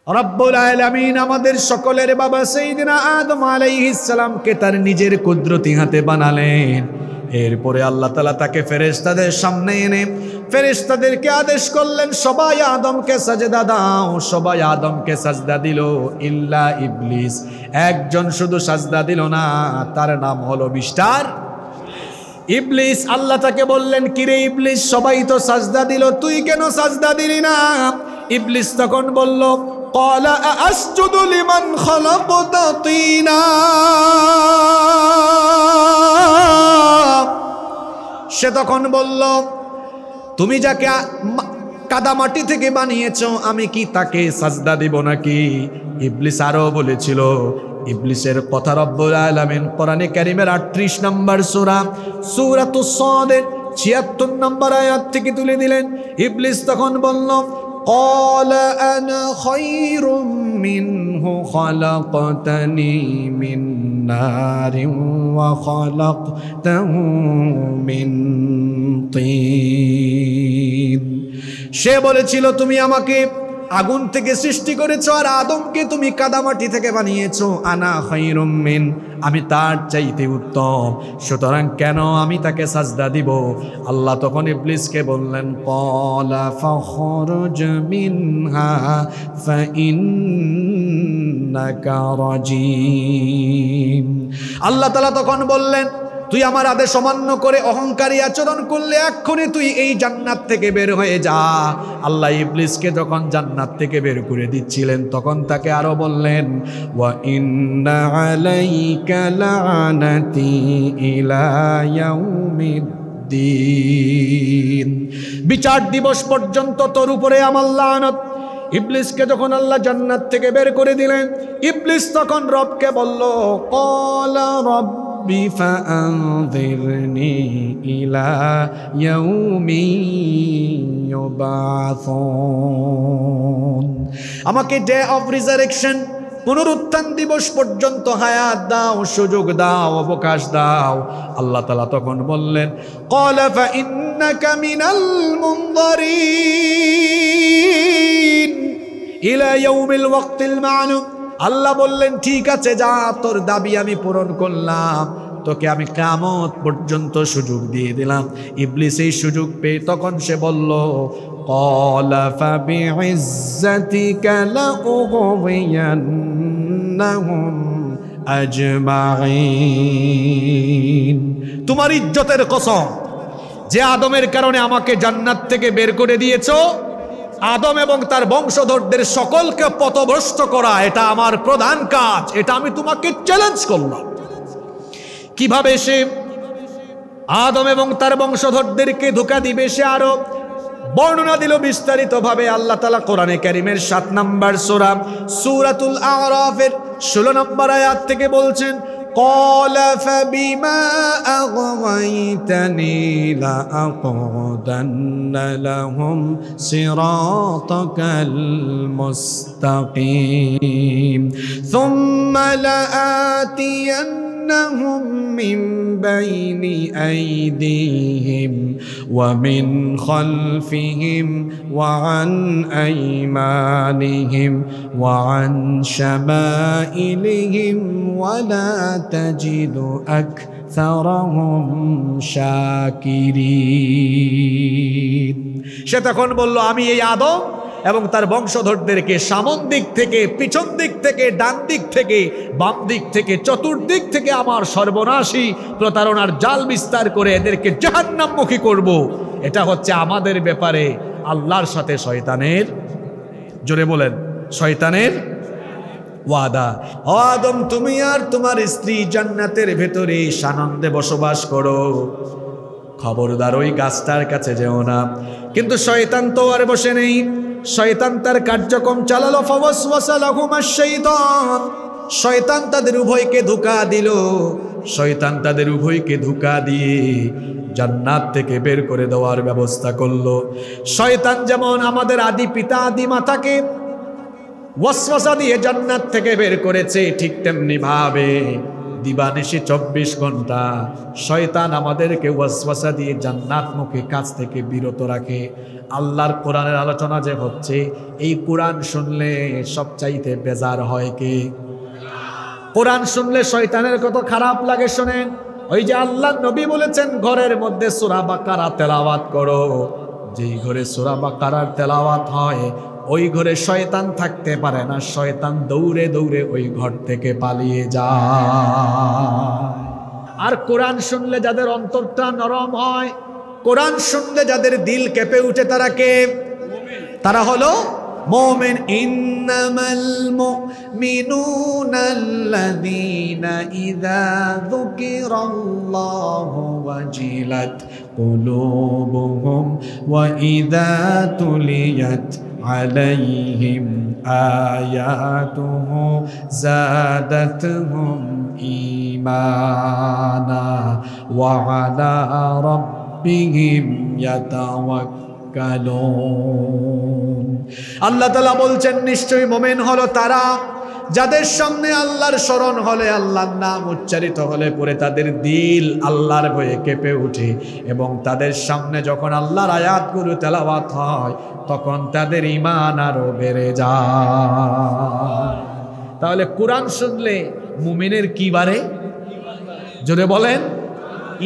রব্বুল আলামিন আমাদের সকলের বাবা সাইয়্যিদিনা আদম আলাইহিস সালামকে তার নিজের কুদরতি হাতে বানালেন। এরপরে আল্লাহ তাআলা তাকে ফেরেশতাদের সামনে এনে ফেরেশতাদেরকে আদেশ করলেন, সবাই আদমকে সাজদা দাও। সবাই আদমকে সাজদা দিল, ইল্লা ইবলিস। একজন শুধু সাজদা দিল না, তার নাম হলো মিস্টার ইবলিস। আল্লাহ তাকে বললেন, কিরে ইবলিস, সবাই তো সাজদা দিল, তুই কেন সাজদা দিলি না? ইবলিস তখন বলল, ক্বালা আসজুদু লিমান খালাকতা তিনা। সে তখন বলল, তুমি যাকে কাদা মাটি থেকে বানিয়েছো, আমি কি তাকে সাজদা দিব নাকি? ইবলিস আরো বলেছিল, ইবলিসের কথা রব্বুল আলামিন কোরআনে কারীমের 38 নম্বর সূরা সূরাতুস সাদের 76 নম্বর আয়াত থেকে তুলে দিলেন। ইবলিস তখন বলল, ক্বালা আনা খায়রুম মিনহু খালাকতানি মিন নারিন ওয়া খালাকতাহু মিন তিন। সে বলেছিল, তুমি আমাকে আগুন থেকে সৃষ্টি করেছো আর আদমকে তুমি কাদামাটি থেকে বানিয়েছো। আনা খায়রুম মিন, আমি তার চাইতে উত্তম, সুতরাং কেন আমি তাকে সাজদা দিব? আল্লাহ তখন ইবলিসকে বললেন, ক্বালা ফাখরুজ মিনহা ফাইন্নাকা রাজিম। আল্লাহ তাআলা তখন বললেন, তুই আমার আদেশ অমান্য করে অহংকারী আচরণ করলে এক্ষুনি তুই এই জান্নাত থেকে বের হয়ে যা। আল্লাহ ইবলিসকে যখন জান্নাত থেকে বের করে দিচ্ছিলেন, তখন তাকে আরো বললেন, ওয়া ইন্না আলাইকা লানাতি ইলা ইয়াউমিদ্দিন, বিচার দিবস পর্যন্ত তোর উপরে আমার লানত। ইবলিসকে যখন আল্লাহ জান্নাত থেকে বের করে দিলেন, ইবলিস তখন রবকে বলল, ক্বালা রব্বি ফাআনযিরনি ইলা ইয়াউমি ইউবাসুন, আমাকে ডে অফ রিজারেকশন, পুনরুত্থান দিবস পর্যন্ত হায়াত দাও, সুযোগ দাও, অবকাশ দাও। আল্লাহ তাআলা তখন বললেন, ক্বালা ফাইন্নাকা মিনাল মুনযারিন ইলা ইয়াউমিল ওয়াক্তিল মা'লুম। আল্লাহ বললেন, ঠিক আছে, যা, তোর দাবি আমি পূরণ করলাম, তোকে আমি কিয়ামত পর্যন্ত সুযোগ দিয়ে দিলাম। ইবলিস এই সুযোগ পেয়ে তখন সে বলল, ক্বালা ফাবিইজ্জাতিকা লাউগওয়িয়ান্নাহুম আজমাইন, তোমার ইজ্জতের কসম, যে আদমের কারণে আমাকে জান্নাত থেকে বের করে দিয়েছো, আদম এবং তার বংশধরদের সকলকে পথভ্রষ্ট করা এটা আমার প্রধান কাজ, এটা আমি তোমাকে চ্যালেঞ্জ করলাম। কিভাবে সে আদম এবং তার বংশধরদেরকে ধোঁকা দিবে সে আরো বর্ণনা দিল বিস্তারিতভাবে। আল্লাহ তাআলা কোরআনে কারীমের 7 নম্বর সূরা সূরাতুল আ'রাফের 16 নম্বর আয়াত থেকে বলছেন, ক্বালা ফাবিমা আগওয়াইতানি লাআকুদান্না লাহুম সিরাতাকাল মুস্তাকিম সুম্মা লাআতিয়ান্নাহুম মিন বাইনি আইদিহিম ওয়া মিন খালফিহিম ওয়া আন আইমানিহিম ওয়া আন শামাইলিহিম ওয়া লা তাজিদু আকসারাহুম শাকিরিন। সে তখন বলল, আমি এই আদম এবং তার বংশধরদেরকে সামন দিক থেকে, পিছন দিক থেকে, ডান দিক থেকে, বাম দিক থেকে, চতুর্দিক থেকে আমার সর্বনাশী প্রতারণার জাল বিস্তার করে এদেরকে জাহান্নামমুখী করব। এটা হচ্ছে আমাদের ব্যাপারে আল্লাহর সাথে শয়তানের, জোরে বলেন, শয়তানের ওয়াদা। ও আদম, তুমি আর তোমার স্ত্রী জান্নাতের ভেতরে সানন্দে বসবাস করো, খবরদার ওই গাছটার কাছে যেও না। কিন্তু শয়তান তো আর বসে নেই, শয়তান তার কার্যক্রম চালালো। ফাওয়াসওয়াসা লাহুমাশ শাইতান, শয়তান তাদের উভয়কে ধোঁকা দিল। শয়তান তাদের উভয়কে ধোঁকা দিয়ে জান্নাত থেকে বের করে দেওয়ার ব্যবস্থা করলো। শয়তান যেমন আমাদের আদি পিতা আদি মাতাকে ওয়াসওয়াসা দিয়ে জান্নাত থেকে বের করেছে, ঠিক তেমনি ভাবে দিবানিশি 24 ঘন্টা শয়তান আমাদেরকে ওয়াসওয়াসা দিয়ে জান্নাতমুখী কাজ থেকে বিরত রাখে। আল্লাহর কোরআনের আলোচনা যে হচ্ছে, এই কোরআন শুনলে সবচাইতে বেজার হয় কে? কোরআন শুনলে শয়তানের কত খারাপ লাগে শোনেন। ওই যে আল্লাহর নবী বলেছেন, ঘরের মধ্যে সূরা বাকারা তেলাওয়াত করো। যেই ঘরে সূরা বাকারার তেলাওয়াত হয় ওই ঘরে শয়তান থাকতে পারে না, শয়তান দৌড়ে দৌড়ে ওই ঘর থেকে পালিয়ে যায়। আর কোরআন শুনলে যাদের অন্তরটা নরম হয়, কোরআন শুনলে যাদের দিল কেঁপে উঠে, তারা কে? তারা হলো মুমিন। ইন্নামাল মুমিনুনা আল্লাযীনা ইযা যুকিরাল্লাহু ওয়াজিলাত কুলুবুহুম ওয়া ইযা তুলিয়াত আলাইহিম আয়াতুহু যাদাতুহুম ঈমানা ওয়া আলা রাব্বিহিম ইয়াতাওয়াক্কালুন। আল্লাহ তাআলা বলছেন, নিশ্চয়ই মুমিন হলো তারা যাদের সামনে আল্লাহর স্মরণ হলে, আল্লাহর নাম উচ্চারিত হলে পরে তাদের দিল আল্লাহর ভয়ে কেঁপে ওঠে, এবং তাদের সামনে যখন আল্লাহর আয়াতগুলো তেলাওয়াত হয় তখন তাদের ঈমান আরো বেড়ে যায়। তাহলে কোরআন শুনলে মুমিনের কি বাড়ে? জোরে বলেন।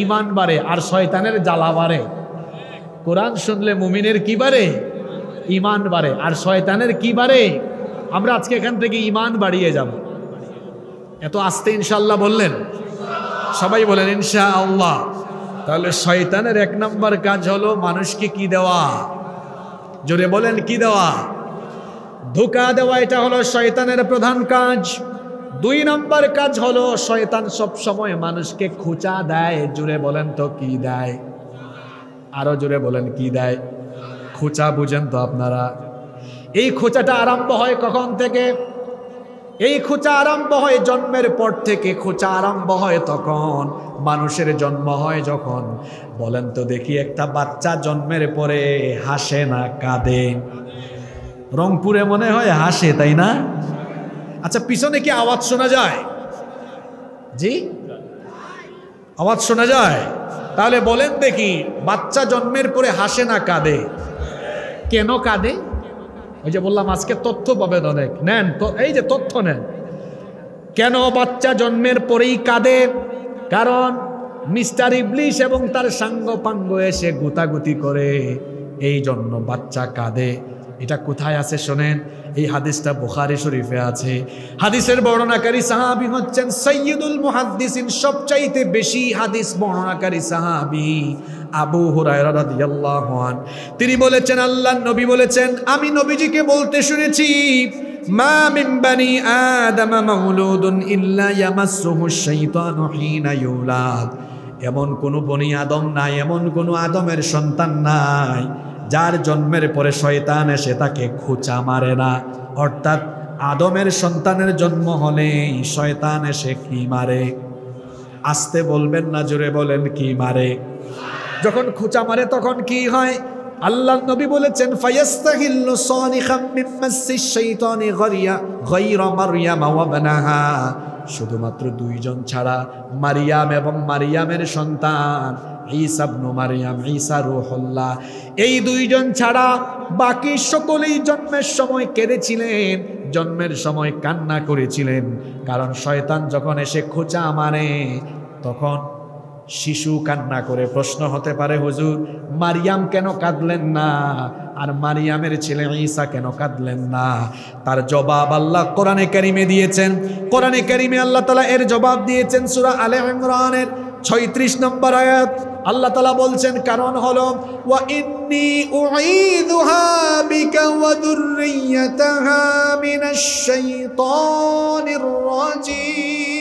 ঈমান বাড়ে আর শয়তানের জ্বালা বাড়ে। কোরআন শুনলে মুমিনের কি বাড়ে? ঈমান বাড়ে আর শয়তানের কি বাড়ে? আমরা আজকে এখান থেকে ঈমান বাড়িয়ে যাব। এত আস্তে ইনশাআল্লাহ বললেন? সবাই বলেন ইনশাআল্লাহ। তাহলে শয়তানের 1 নম্বর কাজ হলো মানুষকে কি দেওয়া? জোরে বলেন, কি দেওয়া? ধোঁকা দেওয়া। এটা হলো শয়তানের প্রধান কাজ। 2 নম্বর কাজ হলো শয়তান সব সময় মানুষকে খোঁচা দেয়। জোরে বলেন তো কি দেয়? আরো জোরে বলেন, কি দেয়? খোঁচা বুঝেন তো আপনারা? এই খোঁচাটা আরম্ভ হয় কখন থেকে? এই খোঁচা আরম্ভ হয় জন্মের পর থেকে। খোঁচা আরম্ভ হয় তখন মানুষের জন্ম হয় যখন। বলেন তো দেখি, একটা বাচ্চা জন্মের পরে হাসে না কাঁদে? রংপুরে মনে হয় হাসে, তাই না? আচ্ছা, পিছনে কি আওয়াজ শোনা যায়? জি, আওয়াজ শোনা যায়। তাহলে বলেন দেখি, বাচ্চা জন্মের পরে হাসে না কাঁদে? কেন কাঁদে? ওই যে বললাম আজকে তথ্য পাবেন অনেক, নেন তো, এই যে তথ্য নেন। কেন বাচ্চা জন্মের পরেই কাঁদে? কারণ মিস্টার ইবলিশ এবং তার সাঙ্গ পাঙ্গ এসে গুতাগুতি করে, এই জন্য বাচ্চা কাঁদে। এটা কোথায় আছে শোনেন? এই হাদিসটা বুখারী শরীফে আছে। হাদিসের বর্ণনাকারী সাহাবী হচ্ছেন সাইয়্যিদুল মুহাদ্দিসিন, সবচাইতে বেশি হাদিস বর্ণনাকারী সাহাবী আবু হুরায়রা রাদিয়াল্লাহু আনহু। তিনি বলেছেন, আল্লাহর নবী বলেছেন, আমি নবীজিকে বলতে শুনেছি, মা মিন বানি আদম মাউলুদুন ইল্লা ইয়ামাসসুহুশ শাইতানু হিনা ইউলাদ। এমন কোন বনি আদম নাই, এমন কোন আদমের সন্তান নাই যার জন্মের পরে শয়তান এসে তাকে খোঁচা মারে না। অর্থাৎ আদমের সন্তানের জন্ম হলেই শয়তান এসে কি মারে? আস্তে বলবেন না, জোরে বলেন, কি মারে? যখন খোঁচা মারে তখন কি হয়? আল্লাহর নবী বলেছেন, ফায়াস্তাহিল্লু সানিখাম মিন মাসসিশ শাইতানি গায়রা মারইয়াম ওয়া বানাহা। শুধুমাত্র 2 জন ছাড়া, মারিয়াম এবং মারিয়ামের সন্তান ঈসা ইবনে মারিয়াম, ঈসা রূহুল্লাহ, এই 2 জন ছাড়া বাকি সকলেই জন্মের সময় কেঁদেছিলেন, জন্মের সময় কান্না করেছিলেন। কারণ শয়তান যখন এসে খোঁচা মারে তখন শিশু কান্না করে। প্রশ্ন হতে পারে, হুজুর মারিয়াম কেন কাঁদলেন না, আর মারিয়ামের ছেলে ঈসা কেন কাঁদলেন না? তার জবাব আল্লাহ কোরআনে কারিমে দিয়েছেন। কোরআনে কারিমে আল্লাহ তাআলা এর জবাব দিয়েছেন সূরা আলে ইমরানের 36 নম্বর আয়াত। আল্লাহ তাআলা বলছেন, কারণ হলো ওয়া ইন্নী উঈযুহা বিকা ওয়া যুররিয়াতাহা মিনাশ শাইতানির রাজীম।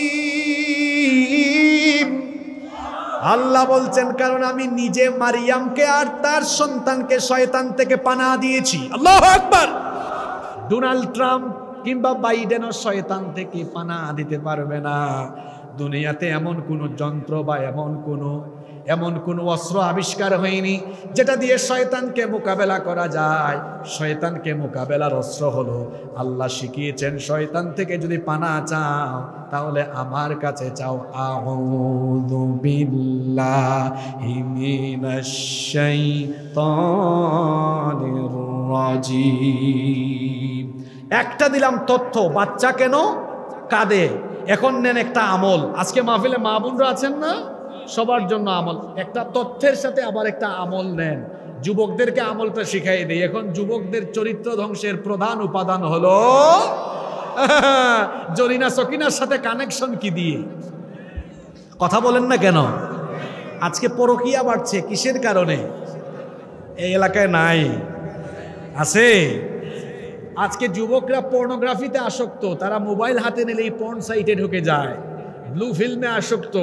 আল্লাহ বলছেন, কারণ আমি নিজে মারিয়ামকে আর তার সন্তানকে শয়তান থেকে পানাহ দিয়েছি। আল্লাহু আকবার। ডোনাল্ড ট্রাম্প কিংবা বাইডেনও শয়তান থেকে পানাহ দিতে পারবে না। দুনিয়াতে এমন কোন যন্ত্র বা এমন কোন অস্ত্র আবিষ্কার হয়নি যেটা দিয়ে শয়তানকে মোকাবেলা করা যায়। শয়তানকে মোকাবেলার অস্ত্র হলো আল্লাহ শিখিয়েছেন, শয়তান থেকে যদি পানা চাও তাহলে আমার কাছে চাও। আউযু বিল্লাহি মিনাশ শাইতানির রাজিম। একটা দিলাম তথ্য, বাচ্চা কেন কাঁদে, এখন নেন একটা আমল। আজকে মাহফিলে মা বোনরা আছেন না, সবার জন্য আমল। একটা তথ্যের সাথে আবার একটা আমল নেন। যুবকদেরকে আমলটা শিখাই দেই। এখন যুবকদের চরিত্র ধ্বংসের প্রধান উপাদান হলো জরিনা সকিনার সাথে কানেকশন কি দিয়ে? কথা বলেন না কেন? আজকে পরকীয়া বাড়ছে কিসের কারণে? এই এলাকায় নাই, আছে? আজকে যুবকরা পর্নোগ্রাফিতে আসক্ত। তারা মোবাইল হাতে নিলেই পর্ন সাইটে ঢুকে যায়, ব্লু ফিল্মে আসক্ত।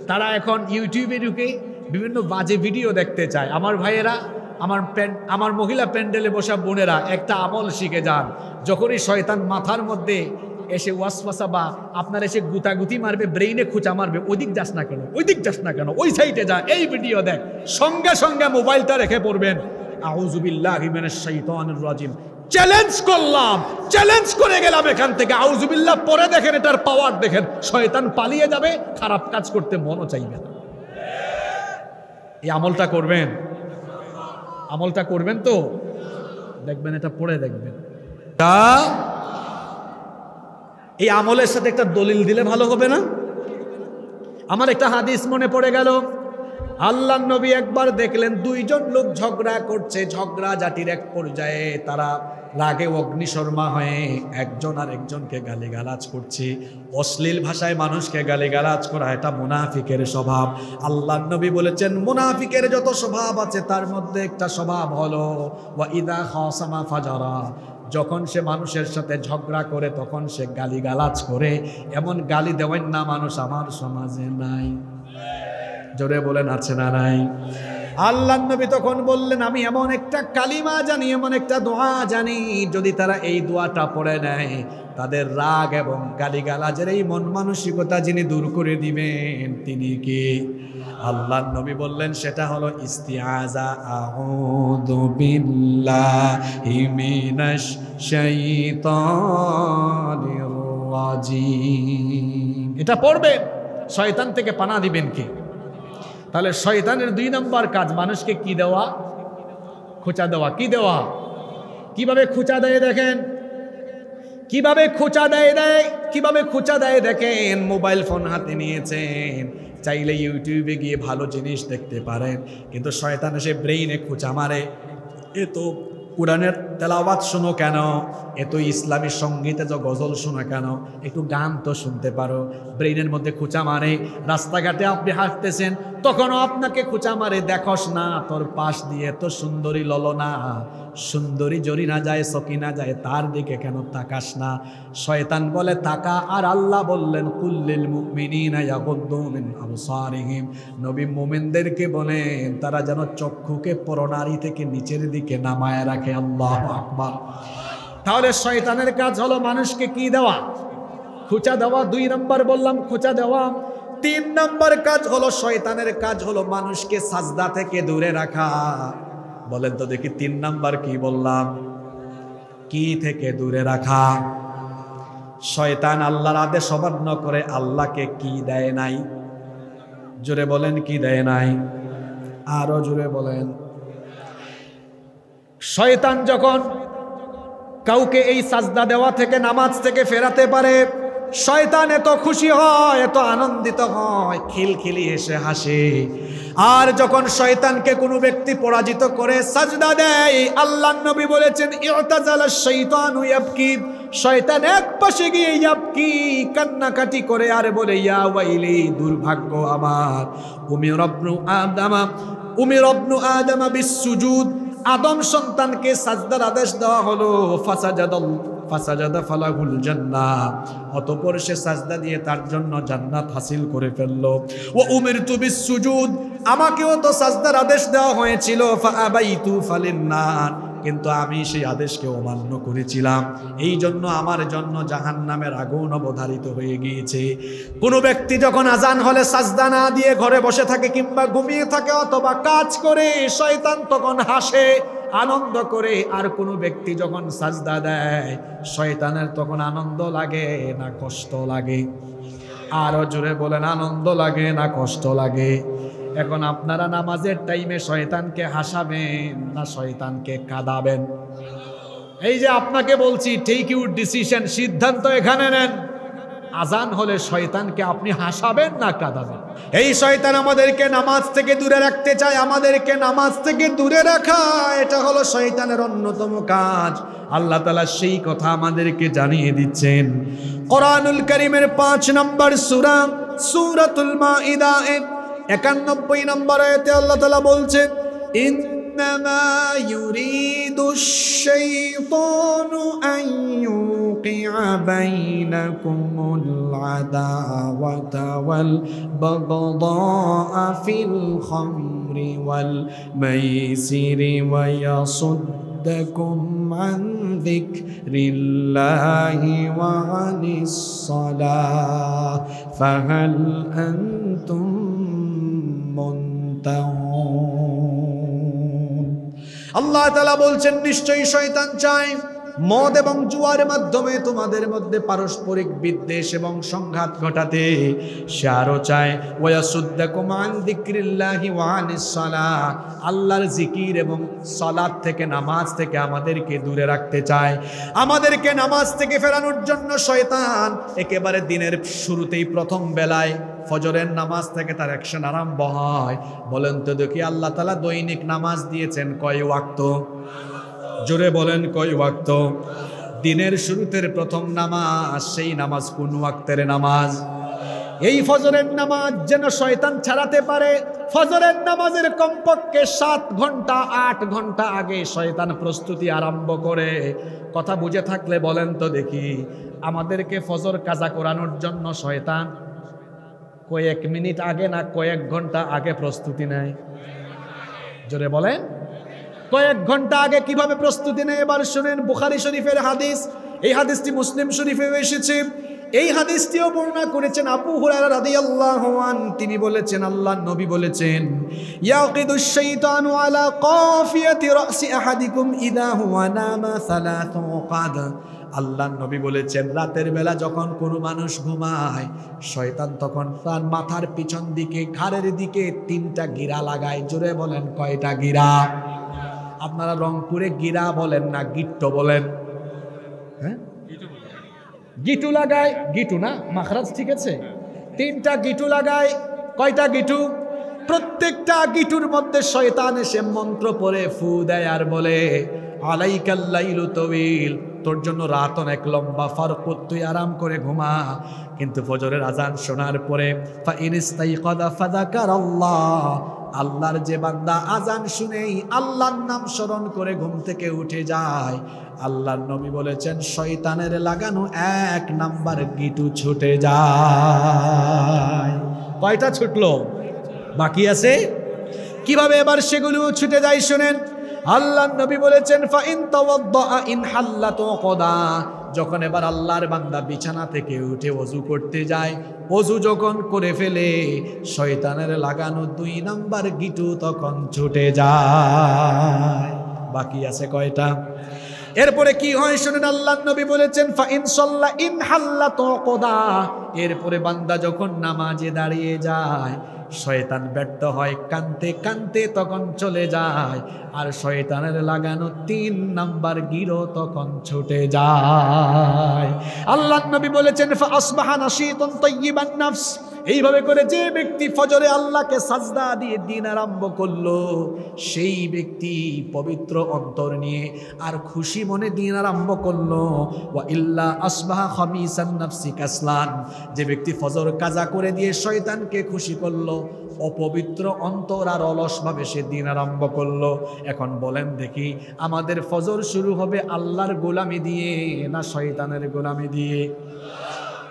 তারা এখন ইউটিউবে ঢুকে বিভিন্ন বাজে ভিডিও দেখতে চায়। আমার ভাইয়েরা, আমার মহিলা প্যান্ডেলে বসা বোনেরা, একটা আমল শিখে যান। যখনই শয়তান মাথার মধ্যে এসে ওয়াসওয়াসা বা আপনার এসে গুতাগুতি মারবে, ব্রেইনে খুঁচা মারবে, ওইদিক যাস না কেন, ওইদিক যাস না কেন, ওই সাইটে যা, এই ভিডিও দেখ, সঙ্গে সঙ্গে মোবাইলটা রেখে পড়বেন আউযু বিল্লাহি মিনাশ শাইতানির রাজিম। চ্যালেঞ্জ করলাম, চ্যালেঞ্জ করে গেলাম এখান থেকে। আউযু বিল্লাহ পরে দেখেন, এটার পাওয়ার দেখেন। শয়তান পালিয়ে যাবে, খারাপ কাজ করতে মনও চাইবে না। এই আমলটা করবেন, আমলটা করবেন তো দেখবেন, এটা পড়ে দেখবেন। এই আমলের সাথে একটা দলিল দিলে ভালো হবে না? আমার একটা হাদিস মনে পড়ে গেল। আল্লাহর নবী একবার দেখলেন দুইজন লোক ঝগড়া করছে। ঝগড়া জাতির এক পর্যায়ে তারা রাগে অগ্নিশর্মা হয়ে একজন আর একজনকে গালিগালাজ করছে। অশ্লীল ভাষায় মানুষকে গালিগালাজ করা এটা মুনাফিকের স্বভাব। আল্লাহর নবী বলেছেন, মুনাফিকের যত স্বভাব আছে তার মধ্যে একটা স্বভাব হলো ওয়া ইদা খাসামা ফাজারা। যখন সে মানুষের সাথে ঝগড়া করে তখন সে গালিগালাজ করে। এমন গালি দেওয়ার না মানুষ আমার সমাজে নাই। জোরে বলেন, আছে না নাই? আল্লাহর নবী তখন বললেন, আমি এমন একটা কালিমা জানি, এমন একটা দোয়া জানি, যদি তারা এই দোয়াটা পড়ে নেয় তাদের রাগ এবং গালিগালাজের এই মন মানসিকতা যিনি দূর করে দিবেন তিনি কি? আল্লাহর নবী বললেন সেটা হলো ইস্তিআযা। আউযু বিল্লাহি মিনাশ শাইতানির রাজিম। এটা পড়বেন, শয়তান থেকে পানা দিবেন কি? তাহলে শয়তানের 2 নম্বর কাজ মানুষকে কি দেওয়া? খোঁচা দেওয়া। কি দেওয়া? কিভাবে খোঁচা দেয় দেখেন, কিভাবে খোঁচা দেয়, কিভাবে খোঁচা দেয় দেখেন। মোবাইল ফোন হাতে নিয়েছেন, চাইলে ইউটিউবে গিয়ে ভালো জিনিস দেখতে পারেন, কিন্তু শয়তান এসে ব্রেইনে খোঁচা মারে। এ তো কোরআনের তেলাওয়াত শোনো কেন, এত ইসলামী সঙ্গীতে যে গজল শোনো কেন, একটু গান তো শুনতে পারো। ব্রেইনের মধ্যে খোঁচা মারে। রাস্তাঘাটে আপনি হাঁটতেছেন তখনও আপনাকে খোঁচা মারে, দেখোস না তোর পাশ দিয়ে তো সুন্দরী ললনা, সুন্দরী জরিনা যায়, সকিনা যায়, তার দিকে কেন তাকাস না? শয়তান বলে তাকা। আর আল্লাহ বললেন, কুল্লিল মুমিনিনা ইয়াগুদ্দু মিন আবসারিহিম। নবী মুমিনদেরকে বলেন তারা যেন চক্ষুকে পরনারী থেকে নিচের দিকে নামায় রাখে। আল্লাহু আকবার। তাহলে শয়তানের কাজ হলো মানুষকে কি দেওয়া? খোঁচা দেওয়া। 2 নম্বর বললাম খোঁচা দেওয়া। 3 নম্বর কাজ হলো শয়তানের কাজ হলো মানুষকে সাজদা থেকে দূরে রাখা। বলেন তো দেখি 3 নম্বর কি বললাম? কি থেকে দূরে রাখা? শয়তান আল্লাহর আদেশ অমান্য করে আল্লাহকে কি দেয় নাই? জোরে বলেন, কি দেয় নাই? আরো জোরে বলেন। শয়তান যখন কাউকে এই সাজদা দেওয়া থেকে, নামাজ থেকে ফেরাতে পারে, শয়তান এত খুশি হয়, এত আনন্দিত হয়, খিলখিলি এসে হাসে। আর যখন শয়তানকে কোনো ব্যক্তি পরাজিত করে সাজদা দেয়, আল্লাহর নবী বলেছেন ইউতাজালাশ শাইতানু ইয়াবকি। শয়তান এক পাশে গিয়ে ইয়াবকি, কান্নাকাটি করে আর বলে ইয়া ওয়াইলি, দুর্ভাগ্য আমার। উমির ইবনু আদম বিসসুজুদ। আদম সন্তানকে সাজদার আদেশ দেওয়া হলো। ফাসাজাদা ফালাহুল জান্নাহ। অতঃপর সে সাজদা দিয়ে তার জন্য জান্নাত হাসিল করে ফেললো। ওয়া উমিরতু বিসসুজুদ। আমাকেও তো সাজদার আদেশ দেওয়া হয়েছিল, ফাআবাইতু ফালিন্নার। কিন্তু আমি সেই আদেশকে অমান্য করেছিলাম, এই জন্য আমার জন্য জাহান্নামের আগুন অবধারিত হয়ে গিয়েছে। কোনো ব্যক্তি যখন আজান হলে সাজদা না দিয়ে ঘরে বসে থাকে কিংবা ঘুমিয়ে থাকে অথবা কাজ করে, শয়তান তখন হাসে, আনন্দ করে। আর কোনো ব্যক্তি যখন সাজদা দেয়, শয়তানের তখন আনন্দ লাগে না কষ্ট লাগে? আরো জোরে বলেন, আনন্দ লাগে না কষ্ট লাগে? এখন আপনারা নামাজের টাইমে শয়তানকে হাসাবেন না শয়তানকে কাঁদাবেন? এই যে আপনাকে বলছি, টেক ইউর ডিসিশন, সিদ্ধান্ত এখানে নেন। আজান হলে শয়তানকে আপনি হাসাবেন না কাঁদাবেন? এই শয়তান আমাদেরকে নামাজ থেকে দূরে রাখতে চায়, আমাদেরকে নামাজ থেকে দূরে রাখা এটা হলো শয়তানের অন্যতম কাজ। আল্লাহ তাআলা সেই কথা আমাদেরকে জানিয়ে দিচ্ছেন। কোরআনুল কারীমের 5 নম্বর সূরা সূরাতুল মাইদা 91 নম্বর আয়াতে আল্লাহ তাআলা বলছেন, ইন্নামা ইউরিদুশ শাইতানু আন ইউকিআ বাইনাকুমুল আদাওয়াতা ওয়াল বাগদাআ ফিল খামরি ওয়াল মাইসিরি ওয়া ইয়াসুদ্দাকুম আন যিকরিল্লাহি ওয়া আনিস সালাহ ফাহাল আনতুম মুনতাহুন। আল্লাহ তাআলা বলছেন, নিশ্চয়ই শয়তান চায় মদ এবং জুয়ার মাধ্যমে তোমাদের মধ্যে পারস্পরিক বিদ্বেষ এবং সংঘাত ঘটাতে। সে আরো চায় ওয়াসুদ্দাকুম আন যিকরিল্লাহি ওয়া আনিস সালাহ, আল্লাহর জিকির এবং সালাত থেকে, নামাজ থেকে আমাদেরকে দূরে রাখতে চায়। আমাদেরকে নামাজ থেকে ফেরানোর জন্য শয়তান একেবারে দিনের শুরুতেই প্রথম বেলায় ফজরের নামাজ থেকে তার অ্যাকশন আরম্ভ হয়। বলেন তো দেখি, আল্লাহ তাআলা দৈনিক নামাজ দিয়েছেন কয় ওয়াক্ত? জোরে বলেন, কয় ওয়াক্ত? দিনের শুরুতের প্রথম নামাজ, সেই নামাজ কোন ওয়াক্তের নামাজ? এই ফজরের নামাজ যেন শয়তান ছাড়াতে পারে, ফজরের নামাজের কমপক্ষে 7 ঘন্টা 8 ঘন্টা আগে শয়তান প্রস্তুতি আরম্ভ করে। কথা বুঝে থাকলে বলেন তো দেখি, আমাদেরকে ফজর কাজা করানোর জন্য শয়তান কয়েক মিনিট আগে না কয়েক ঘন্টা আগে প্রস্তুতি নেয়? জোরে বলেন, কয়েক ঘন্টা আগে কিভাবে প্রস্তুতি নেয়? এবার শুনেন, বুখারী শরীফের হাদিস, এই হাদিসটি মুসলিম শরীফে এসেছে। এই হাদিসটিও বর্ণনা করেছেন আবু হুরায়রা রাদিয়াল্লাহু আনহু। তিনি বলেছেন, আল্লাহর নবী বলেছেন, ইয়াকিদুশ শাইতানু আলা কাফিয়াতি রাসি আহাদিকুম ইযা হুয়া নামা সালাসু ওয়াকাদ। আল্লাহর নবী বলেছেন, রাতের বেলা যখন কোনো মানুষ ঘুমায়, শয়তান তখন তার মাথার পিছন দিকে, ঘাড়ের দিকে 3টা গিরা লাগায়। জোরে বলেন, কয়টা গিরা? আপনারা রংপুরে গিরা বলেন না গিট্টো বলেন? হ্যাঁ, গিটু লাগায়। গিটু না, মাখরাজ ঠিক আছে। 3টা গিটু লাগায়। কয়টা গিটু? প্রত্যেকটা গিটুর মধ্যে শয়তান এসে মন্ত্র পড়ে ফু দেয় আর বলে, আলাইকাল লাইলু তাওয়িল, তোর জন্য রাত অনেক লম্বা, ফারকুত, তুই আরাম করে ঘুমা। কিন্তু ফজরের আজান শোনার পরে ফা ইনস্তাইকাদা ফাযাকারাল্লাহ, আল্লাহর যে বান্দা আজান শুনেই আল্লাহর নাম স্মরণ করে ঘুম থেকে উঠে যায়, আল্লাহর নবী বলেছেন শয়তানের লাগানো 1 নাম্বার গিটু ছুটে যায়। কয়টা ছুটলো? বাকি আছে। কিভাবে এবার সেগুলো ছুটে যায় শুনেন। আল্লাহর নবী বলেছেন, ফা ইন তাওয়াদ্দা ইন হাল্লাত ওয়াকাদা, যখন এবার আল্লাহর বান্দা বিছানা থেকে উঠে ওযু করতে যায়, ওযু যখন করে ফেলে, শয়তানের লাগানো 2 নাম্বার গিটু তখন ছুটে যায়। বাকি আছে কয়টা? এরপরে কি হয় শুনেন। আল্লাহর নবী বলেছেন, ফা ইন সাল্লা ইন হাল্লাত ওয়াকাদা, এরপরে বান্দা যখন নামাজে দাঁড়িয়ে যায়, শয়তান ব্যর্থ হয়, কানতে কানতে তখন চলে যায়, আর শয়তানের লাগানো 3 নাম্বার গিরো তখন ছুটে যায়। আল্লাহর নবী বলেছেন, ফা আসবাহা নাশীতান তাইয়িবান নাফস, এইভাবে করে যে ব্যক্তি ফজরে আল্লাহকে সাজদা দিয়ে দিন আরম্ভ করলো, সেই ব্যক্তি পবিত্র অন্তর নিয়ে আর খুশি মনে দিন আরম্ভ করলো। ওয়া ইল্লা আসবাহা খামিসান নাফসি কাসলান, যে ব্যক্তি ফজর কাজা করে দিয়ে শয়তানকে খুশি করলো, অপবিত্র অন্তর আর অলসভাবে সে দিন আরম্ভ করলো। এখন বলেন দেখি, আমাদের ফজর শুরু হবে আল্লাহর গোলামি দিয়ে না শয়তানের গোলামি দিয়ে?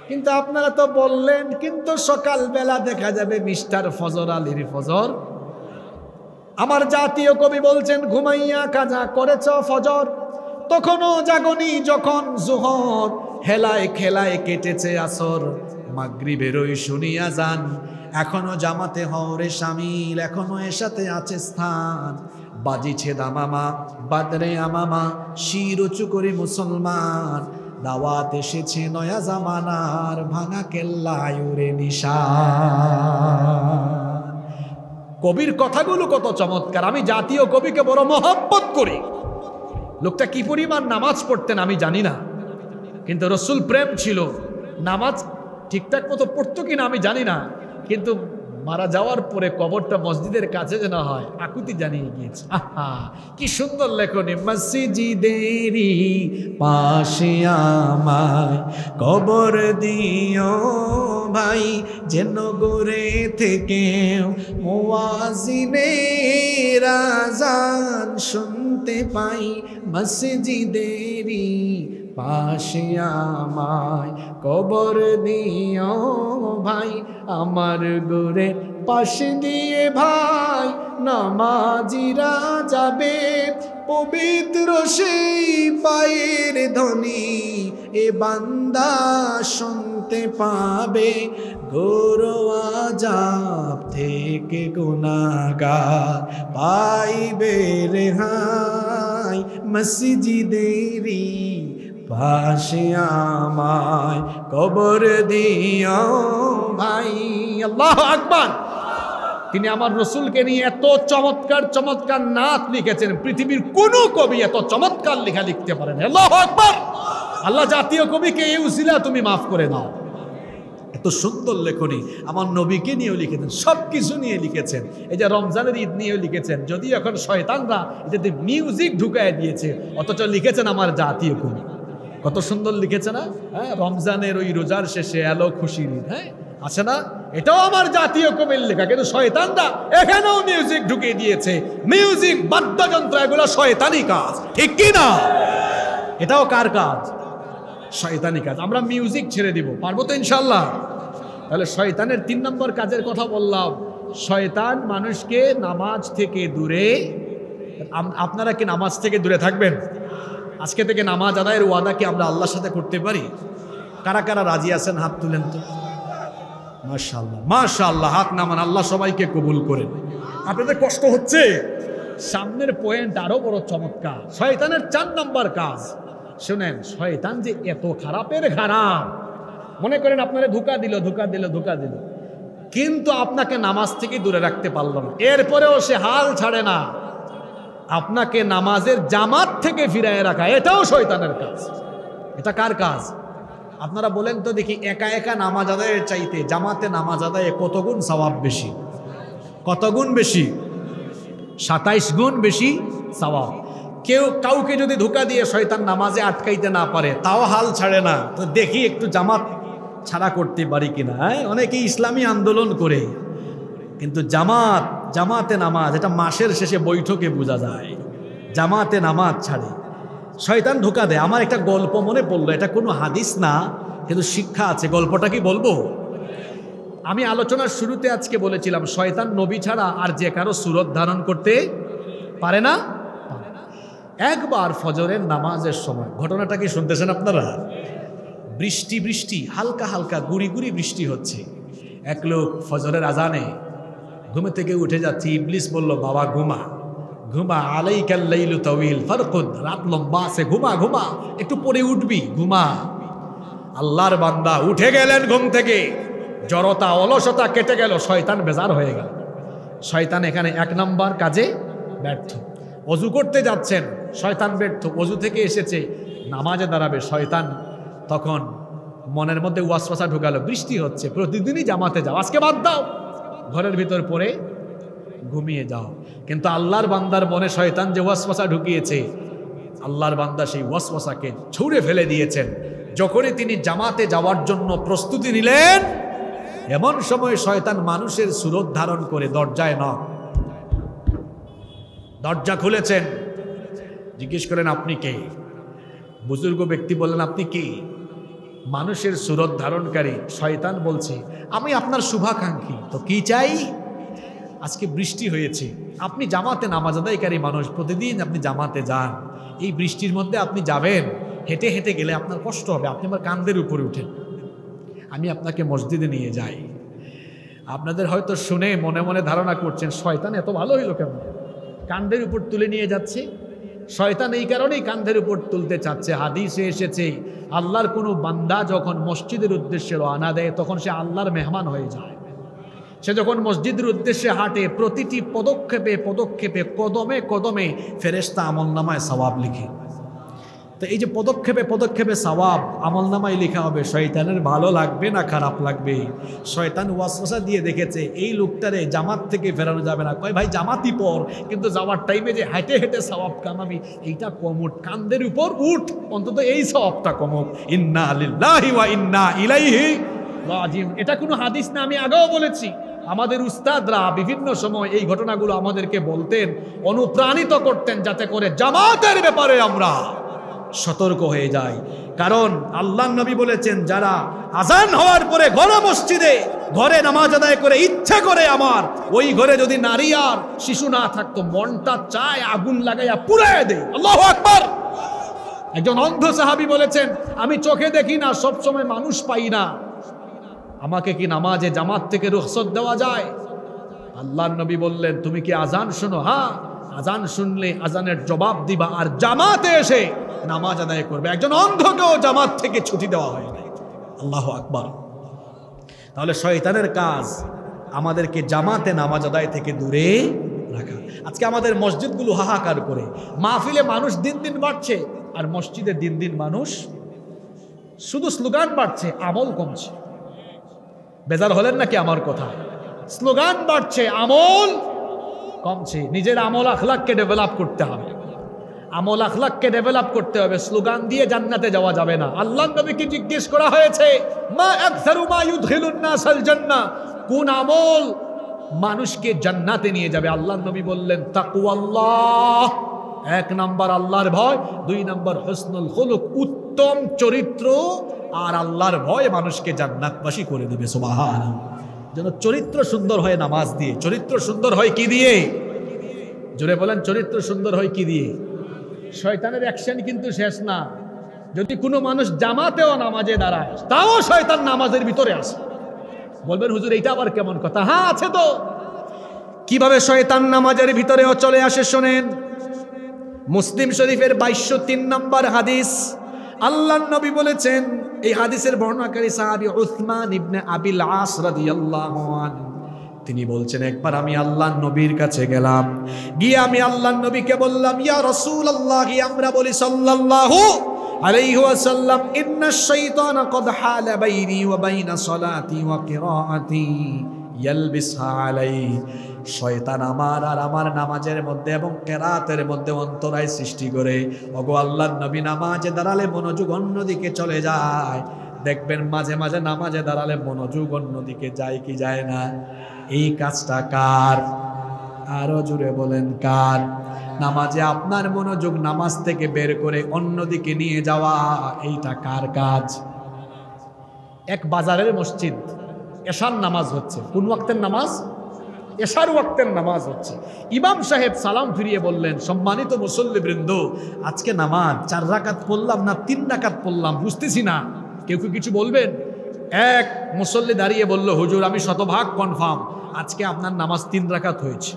কিন্তু আপনারা তো বললেন, কিন্তু সকালবেলা দেখা যাবে মিস্টার ফজর আলীর ফজর আমার জাতীয় কবি বলছেন, ঘুমাইয়া কাজা করেছ ফজর, তখনও জাগনি যখন জোহর, হেলায় খেলায় কেটেছে আসর, মাগরিবের ওই শুনিয়া যান, এখনো জামাতে হওরে শামিল, এখনো এর সাথে আছে স্থান, বাজিছে দামামা বাদরে আমামা, শির উঁচু করে মুসলমান, দাওয়াত এসেছে নয়া জামানার, ভাঙা কেল্লায় উড়ে নিশান। কবির কথাগুলো কত চমৎকার। আমি জাতীয় কবিকে বড় মহব্বত করি। লোকটা কি পরিমাণ নামাজ পড়তেন আমি জানি না, কিন্তু রসুল প্রেম ছিল। নামাজ ঠিকঠাক মতো পড়তো কিনা আমি জানি না, কিন্তু মারা যাওয়ার পরে কবরটা মসজিদের কাছে যেন হয় আকুতি জানিয়ে গিয়েছে। আহা কি সুন্দর লেখনী, মসজিদেরই পাশে আমায় কবর দিও ভাই, যেন গোরে থেকে মুয়াজ্জিনের আযান শুনতে পাই, মসজিদেরই পাশে আমায় কবর দিও ভাই, আমার গোরে পাশে দিয়ে ভাই নামাজিরা যাবে, পবিত্র সেই পায়ের ধ্বনি এ বান্দা শুনতে পাবে, ঘোর আযাব থেকে গুনাহগার পাইবে রেহাই, মসজিদেরই পাশে আমায় কবর দিও ভাই। আল্লাহু আকবার। তিনি আমার রসুলকে নিয়ে এত চমৎকার চমৎকার নাত লিখেছেন, পৃথিবীর কোন কবি এত চমৎকার লেখা লিখতে পারেন। আল্লাহু আকবার। আল্লাহ জাতীয় কবিকে এই উসিলা তুমি মাফ করে দাও। এত সুন্দর লেখনী আমার নবীকে নিয়েও লিখেছেন, সবকিছু নিয়ে লিখেছেন। এই যে রমজানের ঈদ নিয়েও লিখেছেন, যদিও এখন শয়তানরা এটাতে মিউজিক ঢুকায় দিয়েছে, অথচ লিখেছেন আমার জাতীয় কবি। কত সুন্দর লিখেছে না? হ্যাঁ, রমজানের ওই রোজার শেষে এলো খুশির ঈদ, হ্যাঁ আছে না? এটাও আমার জাতীয় কবির লেখা, কিন্তু শয়তানরা এখানেও মিউজিক ঢুকিয়ে দিয়েছে। মিউজিক, বাদ্যযন্ত্র, এগুলো শয়তানি কাজ, ঠিক কি না? এটাও কার কাজ? শয়তানি কাজ। আমরা মিউজিক ছেড়ে দিব, পারবো তো ইনশাল্লাহ? তাহলে শয়তানের 3 নম্বর কাজের কথা বললাম। শয়তান মানুষকে নামাজ থেকে দূরে। আপনারা কি নামাজ থেকে দূরে থাকবেন? আজকে থেকে নামাজ আদায়ের ওয়াদা কি আমরা আল্লাহর সাথে করতে পারি? কারা কারা রাজি আছেন হাত তুলেন তো। মাশাআল্লাহ মাশাআল্লাহ, হাত নামান, আল্লাহ সবাইকে কবুল করেন। আপনাদের কষ্ট হচ্ছে? সামনের পয়েন্ট আরো বড় চমৎকার। শয়তানের 4 নম্বর কাজ শুনেন। শয়তান যে এত খারাপের খারাপ, মনে করেন আপনারা ধোঁকা দিল, কিন্তু আপনাকে নামাজ থেকে দূরে রাখতে পারল না। এরপরেও সে হাল ছাড়ে না আপনাকে নামাজের জামাত থেকে ফিরায় রাখা। এটাও শয়তানের কাজ। এটা কার কাজ? আপনারা বলেন তো দেখি, একা একা নামাজ আদায়ের চাইতে জামাতে নামাজ আদায়ে কত গুণ সওয়াব বেশি? কত গুণ বেশি? 27 গুণ বেশি সওয়াব। কাউকে যদি ধোঁকা দিয়ে শয়তান নামাজে আটকাইতে না পারে, তাও হাল ছাড়ে না, তো দেখি একটু জামাত ছাড়া করতে পারি কিনা। অনেকেই ইসলামী আন্দোলন করে, কিন্তু জামাতে নামাজ, এটা মাসের শেষে বৈঠকে বোঝা যায়। জামাতে নামাজ ছাড়ে শয়তান ধোঁকা দেয়। আমার একটা গল্প মনে পড়লো, এটা কোনো হাদিস না, কিন্তু শিক্ষা আছে। গল্পটা কি বলবো? আমি আলোচনার শুরুতে আজকে বলেছিলাম, শয়তান নবী ছাড়া আর যে কারো সুরত ধারণ করতে পারে না। একবার ফজরের নামাজের সময়, ঘটনাটা কি শুনতেছেন আপনারা? বৃষ্টি হালকা হালকা গুড়ি গুড়ি বৃষ্টি হচ্ছে। এক লোক ফজরের আজানে ঘুমে থেকে উঠে যাচ্ছে। ইবলিস বলল, বাবা ঘুমা, আলাইকাল লাইলু তাওয়িল ফারকুদ, রাত লম্বা আছে, ঘুমা, একটু পরে উঠবি, ঘুমা। আল্লাহর বান্দা উঠে গেলেন ঘুম থেকে, জড়তা অলসতা কেটে গেল, শয়তান বেজার হয়ে গেল। শয়তান এখানে 1 নম্বর কাজে ব্যর্থ। অজু করতে যাচ্ছেন, শয়তান ব্যর্থ। অজু থেকে এসেছে, নামাজে দাঁড়াবে, শয়তান তখন মনের মধ্যে ওয়াসওয়াসা ঢুকালো, বৃষ্টি হচ্ছে, প্রতিদিনই জামাতে যাও, আজকে বাদ দাও, ঘরের ভিতর পড়ে ঘুমিয়ে যাও। কিন্তু আল্লাহর বান্দার মনে শয়তান যে ওয়াসওয়াসা ঢুকিয়েছে, আল্লাহর বান্দা সেই ওয়াসওয়াসাকে ছুঁড়ে ফেলে দিয়েছেন। যখনই তিনি জামাতে যাওয়ার জন্য প্রস্তুতি নিলেন, এমন সময় শয়তান মানুষের সুরত ধারণ করে দরজায় দরজা খুলেছেন। জিজ্ঞেস করেন, আপনি কে? বুজুর্গ ব্যক্তি বললেন, আপনি কে? মানুষের সুরত ধারণকারী। শয়তান বলছে, আমি আপনার শুভাকাঙ্ক্ষী। তো কি চাই? আজকে বৃষ্টি হয়েছে, আপনি জামাতে নামাজ আদায়কারী মানুষ, প্রতিদিন আপনি জামাতে যান, এই বৃষ্টির মধ্যে আপনি যাবেন, হেঁটে হেঁটে গেলে আপনার কষ্ট হবে, আপনি আমার কাঁধের উপরে উঠেন, আমি আপনাকে মসজিদে নিয়ে যাই। আপনাদের হয়তো শুনে মনে মনে ধারণা করছেন শয়তান এত ভালো হইল কেমন, কাঁধের উপর তুলে নিয়ে যাচ্ছে। শয়তান এই কারণেই কাঁধের উপর তুলতে চাচ্ছে। হাদিসে এসেছে আল্লাহর কোনো বান্দা যখন মসজিদের উদ্দেশ্যে রওনা দেয় তখন সে আল্লাহর মেহমান হয়ে যায়। সে যখন মসজিদের উদ্দেশ্যে হাঁটে প্রতিটি পদক্ষেপে পদক্ষেপে কদমে কদমে ফেরেশতা আমলনামায় সওয়াব লিখে। তো এই যে পদক্ষেপে পদক্ষেপে সওয়াব আমলনামায় লেখা হবে, শয়তানের ভালো লাগবে না খারাপ লাগবে? শয়তান ওয়াসওয়াসা দিয়ে দেখেছে এই লোকটারে জামাত থেকে ফেরানো যাবে না, কয় ভাই জামাতই পর, কিন্তু যাওয়ার টাইমে যে হেঁটে হেঁটে সওয়াব কামাবি এইটা কমুট, কান্দের উপর উঠ, অন্তত এই সওয়াবটা কমুক। ইন্না লিল্লাহি ওয়া ইন্না ইলাইহি রাজিউন। এটা কোনো হাদিস না, আমি আগেও বলেছি। আমাদের উস্তাদরা বিভিন্ন সময় এই ঘটনাগুলো আমাদেরকে বলতেন, অনুপ্রাণিত করতেন, যাতে করে জামাতের ব্যাপারে আমরা সতর্ক হয়ে যাই। কারণ আল্লাহ নবী বলেছেন যারা আজান হওয়ার পরে ঘরে মসজিদে ঘরে নামাজ আদায় করে ইচ্ছা করে আমার ওই ঘরে যদি নারী আর শিশু না থাকতো মনটা চায় আগুন লাগাইয়া পুড়ায় দেয়। আল্লাহু আকবার। একজন অন্ধ সাহাবী বলেছেন আমি চোখে দেখি না, সব সময় মানুষ পাই না, আমাকে কি নামাজে জামাত থেকে রুখসত দেওয়া যায়? আল্লাহর নবী বললেন তুমি কি আজান শোনো? হ্যাঁ, আজান শুনলে আজানের জবাব দিবা আর জামাতে এসে নামাজ আদায় করবে। একজন অন্ধকেও জামাত থেকে ছুটি দেওয়া হয় না। আল্লাহু আকবার। তাহলে শয়তানের কাজ আমাদেরকে জামাতে নামাজ আদায় থেকে দূরে রাখা। আজকে আমাদের মসজিদগুলো হাহাকার করে, মাহফিলে মানুষ দিন দিন বাড়ছে আর মসজিদে দিন দিন মানুষ শুধু স্লোগান বাড়ছে, আমল কমছে। বেজার হলেন নাকি আমার কথা? স্লোগান বাড়ছে, আমল কমছে। নিজের আমল আখলাককে ডেভেলপ করতে হবে, আমল আখলাককে ডেভেলপ করতে হবে। স্লোগান দিয়ে জান্নাতে যাওয়া যাবে না। আল্লাহর নবীকে জিজ্ঞেস করা হয়েছে মা আকসারু মা ইউদখিলুন নাসাল জান্নাহ, কোন আমল মানুষকে জান্নাতে নিয়ে যাবে? আল্লাহর নবী বললেন তাকওয়াল্লাহ। এক নাম্বার আল্লাহর ভয়, দুই নাম্বার হুসনুল খুলুক, উত্তম চরিত্র। আর আল্লাহর ভয় মানুষকে জান্নাতবাসী করে দিবে। সুবহানাল্লাহ। যেন চরিত্র সুন্দর হয় নামাজ দিয়ে। চরিত্র সুন্দর হয় কি দিয়ে? জোরে বলেন, চরিত্র সুন্দর হয় কি দিয়ে? শয়তানের অ্যাকশন কিন্তু শেষ না। যদি কোনো মানুষ জামাতেও নামাজে দাঁড়ায় তাও শয়তান নামাজের ভিতরে আসে। বলবেন হুজুর এইটা আবার কেমন কথা? হ্যাঁ আছে তো। কিভাবে শয়তান নামাজের ভিতরেও চলে আসে শোনেন। মুসলিম শরীফের 2203 নম্বর হাদিস, আল্লাহর নবী বলেছেন, এই হাদিসের বর্ণনাকারী সাহাবী উসমান ইবনে আবিল আস রাদিয়াল্লাহু আনহু, তিনি বলছেন একবার আমি আল্লাহর নবীর কাছে গেলাম, গিয়ে আমি আল্লাহর নবীকে বললাম ইয়া রাসূলুল্লাহ, আমরা বলি সাল্লাল্লাহু আলাইহি ওয়াসাল্লাম, ইন্নাশ শাইতানা ক্বাদ হালা বাইনি ওয়া বাইনা সালাতি ওয়া কিরাআতি ইয়ালবিসহা আলাইহি, শয়তান আমার আর আমার নামাজের মধ্যে এবং কেরাতের মধ্যে অন্তরায় সৃষ্টি করে। ওগো আল্লাহর নবী, নামাজে দাঁড়ালে মনোযোগ অন্যদিকে চলে যায়। দেখবেন মাঝে মাঝে নামাজে দাঁড়ালে মনোযোগ অন্যদিকে যায় কি যায় না? এই কাজটা কার? আরো জুড়ে বলেন কার? নামাজে আপনার মনোযোগ নামাজ থেকে বের করে অন্যদিকে নিয়ে যাওয়া, এইটা কার কাজ? এক বাজারের মসজিদ, এশার নামাজ হচ্ছে। কোন ওয়াক্তের নামাজ? এশার ওয়াক্তের নামাজ হচ্ছে। ইমাম সাহেব সালাম ফিরিয়ে বললেন, সম্মানিত মুসল্লিবৃন্দ, আজকে নামাজ 4 রাকাত পড়লাম না 3 রাকাত পড়লাম বুঝতেছি না, কেউ কি কিছু বলবেন? এক মুসল্লি দাঁড়িয়ে বলল, হুজুর আমি শতভাগ কনফার্ম, আজকে আপনার নামাজ 3 রাকাত হয়েছে।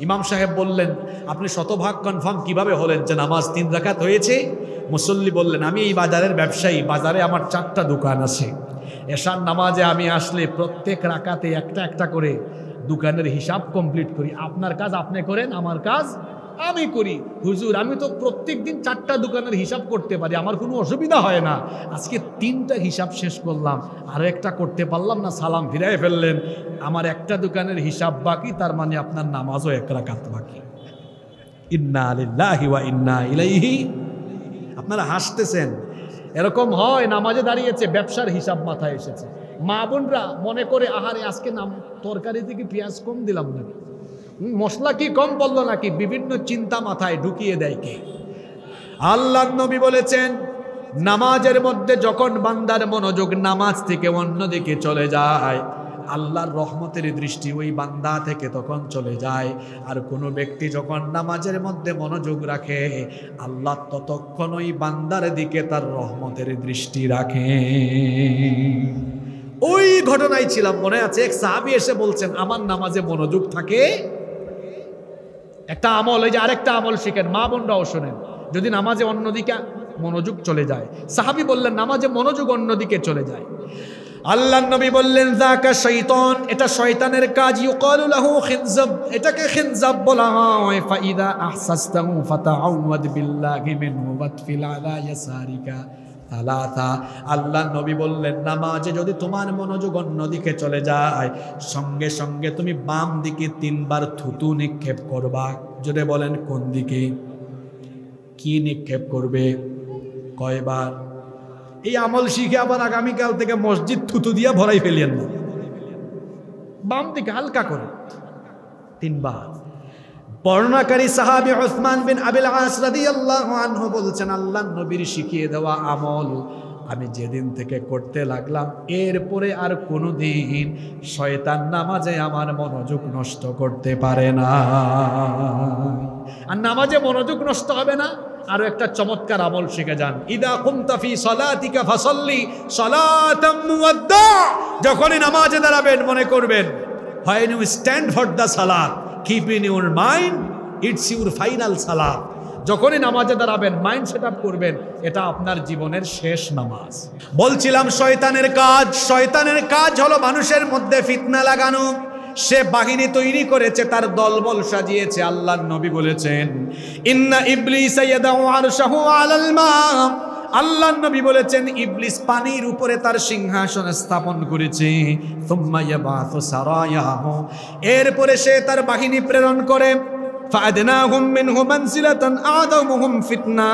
ইমাম সাহেব বললেন, আপনি শতভাগ কনফার্ম কিভাবে হলেন যে নামাজ 3 রাকাত হয়েছে? মুসল্লি বললেন, আমি এই বাজারের ব্যবসায়ী, বাজারে আমার 4টা দোকান আছে। এশার নামাজে আমি আসলে প্রত্যেক রাকাতে একটা একটা করে দোকানের হিসাব কমপ্লিট করি। আপনার কাজ আপনি করেন, আমার কাজ আমি করি। হুজুর আমি তো প্রত্যেক দিন 4টা দোকানের হিসাব করতে পারি, আমার কোনো অসুবিধা হয় না। আজকে 3টা হিসাব শেষ করলাম, আরো একটা করতে পারলাম না, সালাম ফিরাই ফেললেন। আমার একটা দোকানের হিসাব বাকি, তার মানে আপনার নামাজও 1 রাকাত বাকি। ইন্না লিল্লাহি ওয়া ইন্না ইলাইহি। আপনারা হাসতেছেন, এরকম হয় নামাজে দাঁড়িয়েছে, ব্যবসার হিসাব মাথায় এসেছে। মা বোনরা মনে করে আহারে আজকে তরকারিতে কি পেঁয়াজ কম দিলাম নাকি, মশলা কি কম পড়লো নাকি, বিভিন্ন চিন্তা মাথায় ঢুকিয়ে দেয় কে? আল্লাহর নবী বলেছেন, নামাজের মধ্যে যখন বান্দার মনোযোগ নামাজ থেকে অন্যদিকে চলে যায়, আল্লাহর রহমতের দৃষ্টি ওই বান্দা থেকে তখন চলে যায়। আর কোনো ব্যক্তি যখন নামাজের মধ্যে মনোযোগ রাখে, আল্লাহ ততক্ষণ ওই বান্দার দিকে তার রহমতের দৃষ্টি রাখে। ওই ঘটনায় ছিলাম, মনে আছে, এক সাহাবী এসে বলছেন আমার নামাজে মনোযোগ থাকে। একটা আমল, এই যে আরেকটা আমল শিখেন, মা বোনরাও শোনেন, যদি নামাজে অন্যদিকে মনোযোগ চলে যায়, সাহাবী বললেন নামাজে মনোযোগ অন্যদিকে চলে যায়, আল্লাহর নবী বললেন যাকা শয়তান, এটা শয়তানের কাজ। ইউকালু লাহু খিনজাব, এটাকে খিনজাব বলা হয়। ফাইদা আহসাসতাহু ফাতাআওয়াদ বিল্লাহি মিনহু ওয়াতফিল আলা ইয়াসারিকা সালাসা। আল্লাহর নবী বললেন নামাজে যদি তোমার মনোযোগ অন্যদিকে চলে যায়, সঙ্গে সঙ্গে তুমি বাম দিকে 3 বার থুতু নিক্ষেপ করবা। যদি বলেন কোন দিকে, কি নিক্ষেপ করবে, কয়বার? এই আমল শিখে আবার আগামীকাল থেকে মসজিদ থুতু দিয়া ভরাই ফেলিয়েন না, বাম দিকে হালকা করে 3 বার। বর্ণনাকারী সাহাবী উসমান বিন আবিল আস রাদিয়াল্লাহু আনহু বলছেন আল্লাহর নবীর শিখিয়ে দেওয়া আমল আমি যেদিন থেকে করতে লাগলাম, এরপরে আর কোনোদিন শয়তান নামাজে আমার মনোযোগ নষ্ট করতে পারে না। আর নামাজে মনোযোগ নষ্ট হবে না, আরো একটা চমৎকার আমল শিখে যান। ইদা কুমতা ফি সালাতিকা ফাসাল্লি সালাতাম মুওয়াদ্দা, যখনই নামাজে দাঁড়াবেন মনে করবেন, when you stand for the salat keep in your mind it's your final salat। যখনই নামাজে দাঁড়াবেন মাইন্ড সেট আপ করবেন এটা আপনার জীবনের শেষ নামাজ। বলছিলাম শয়তানের কাজ হলো মানুষের মধ্যে ফিতনা লাগানো। সে বাহিনী তৈরি করেছে, তার দলবল সাজিয়েছে। আল্লাহর নবী বলেছেন ইন্না ইবলিসা ইয়াদাউ আরশাহু আলাল মা, আল্লাহর নবী বলেছেন ইবলিস পানির উপরে তার সিংহাসন স্থাপন করেছে। সুম্মা ইয়াবাসু সারায়াহু, এরপরে সে তার বাহিনী প্রেরণ করে। ফাআদনাহুম মিনহু মানজিলাতান আদামুহুম ফিতনা,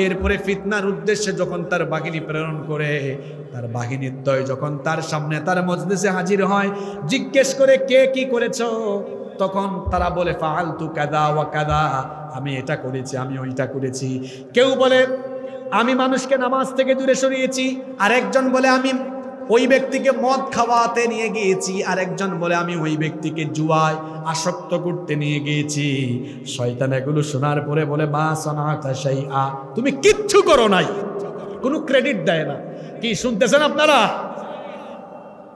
এরপরে ফিতনার উদ্দেশ্যে যখন তার বাহিনী প্রেরণ করে, তার বাহিনীর দ্বয় যখন তার সামনে তার মজলিসে হাজির হয়, জিজ্ঞেস করে কে কি করেছো, তখন তারা বলে ফাআলতু কাযা ওয়া কাযা, আমি এটা করেছি, আমি ওইটা করেছি। কেউ বলে আমি মানুষকে নামাজ থেকে দূরে সরিয়েছি, আরেকজন বলে আমি ওই ব্যক্তিকে মদ খাওয়াতে নিয়ে গিয়েছি, আরেকজন বলে আমি ওই ব্যক্তিকে জুয়ায় আসক্ত করতে নিয়ে গিয়েছি। শয়তান এগুলো শোনার পরে বলে মা সানাতা শাইআ, তুমি কিচ্ছু করো নাই, কোনো ক্রেডিট দেয় না। কি শুনতেছেন আপনারা?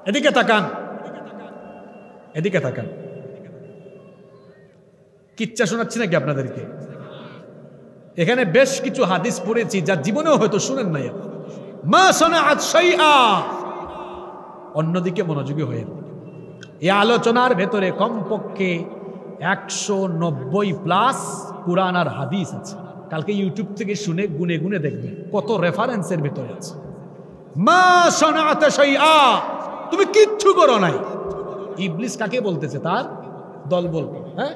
এদিকে তাকান, এদিকে তাকান, কিচ্ছা শোনাচ্ছি নাকি আপনাদেরকে? এখানে বেশ কিছু হাদিস পড়েছি যা জীবনেও হয়তো শুনেন নাই। মা সানাআত শাইআ, অন্যদিকে মনোযোগী হয়ে। এই আলোচনার ভেতরে কমপক্ষে 190+ কুরআন আর হাদিস আছে। কালকে ইউটিউব থেকে শুনে গুনে গুনে দেখবেন কত রেফারেন্সের ভেতরে আছে। মা সানাআত শাইআ, তুমি কিচ্ছু করো নাই। ইবলিস কাকে বলতেছে? তার দলবল। হ্যাঁ,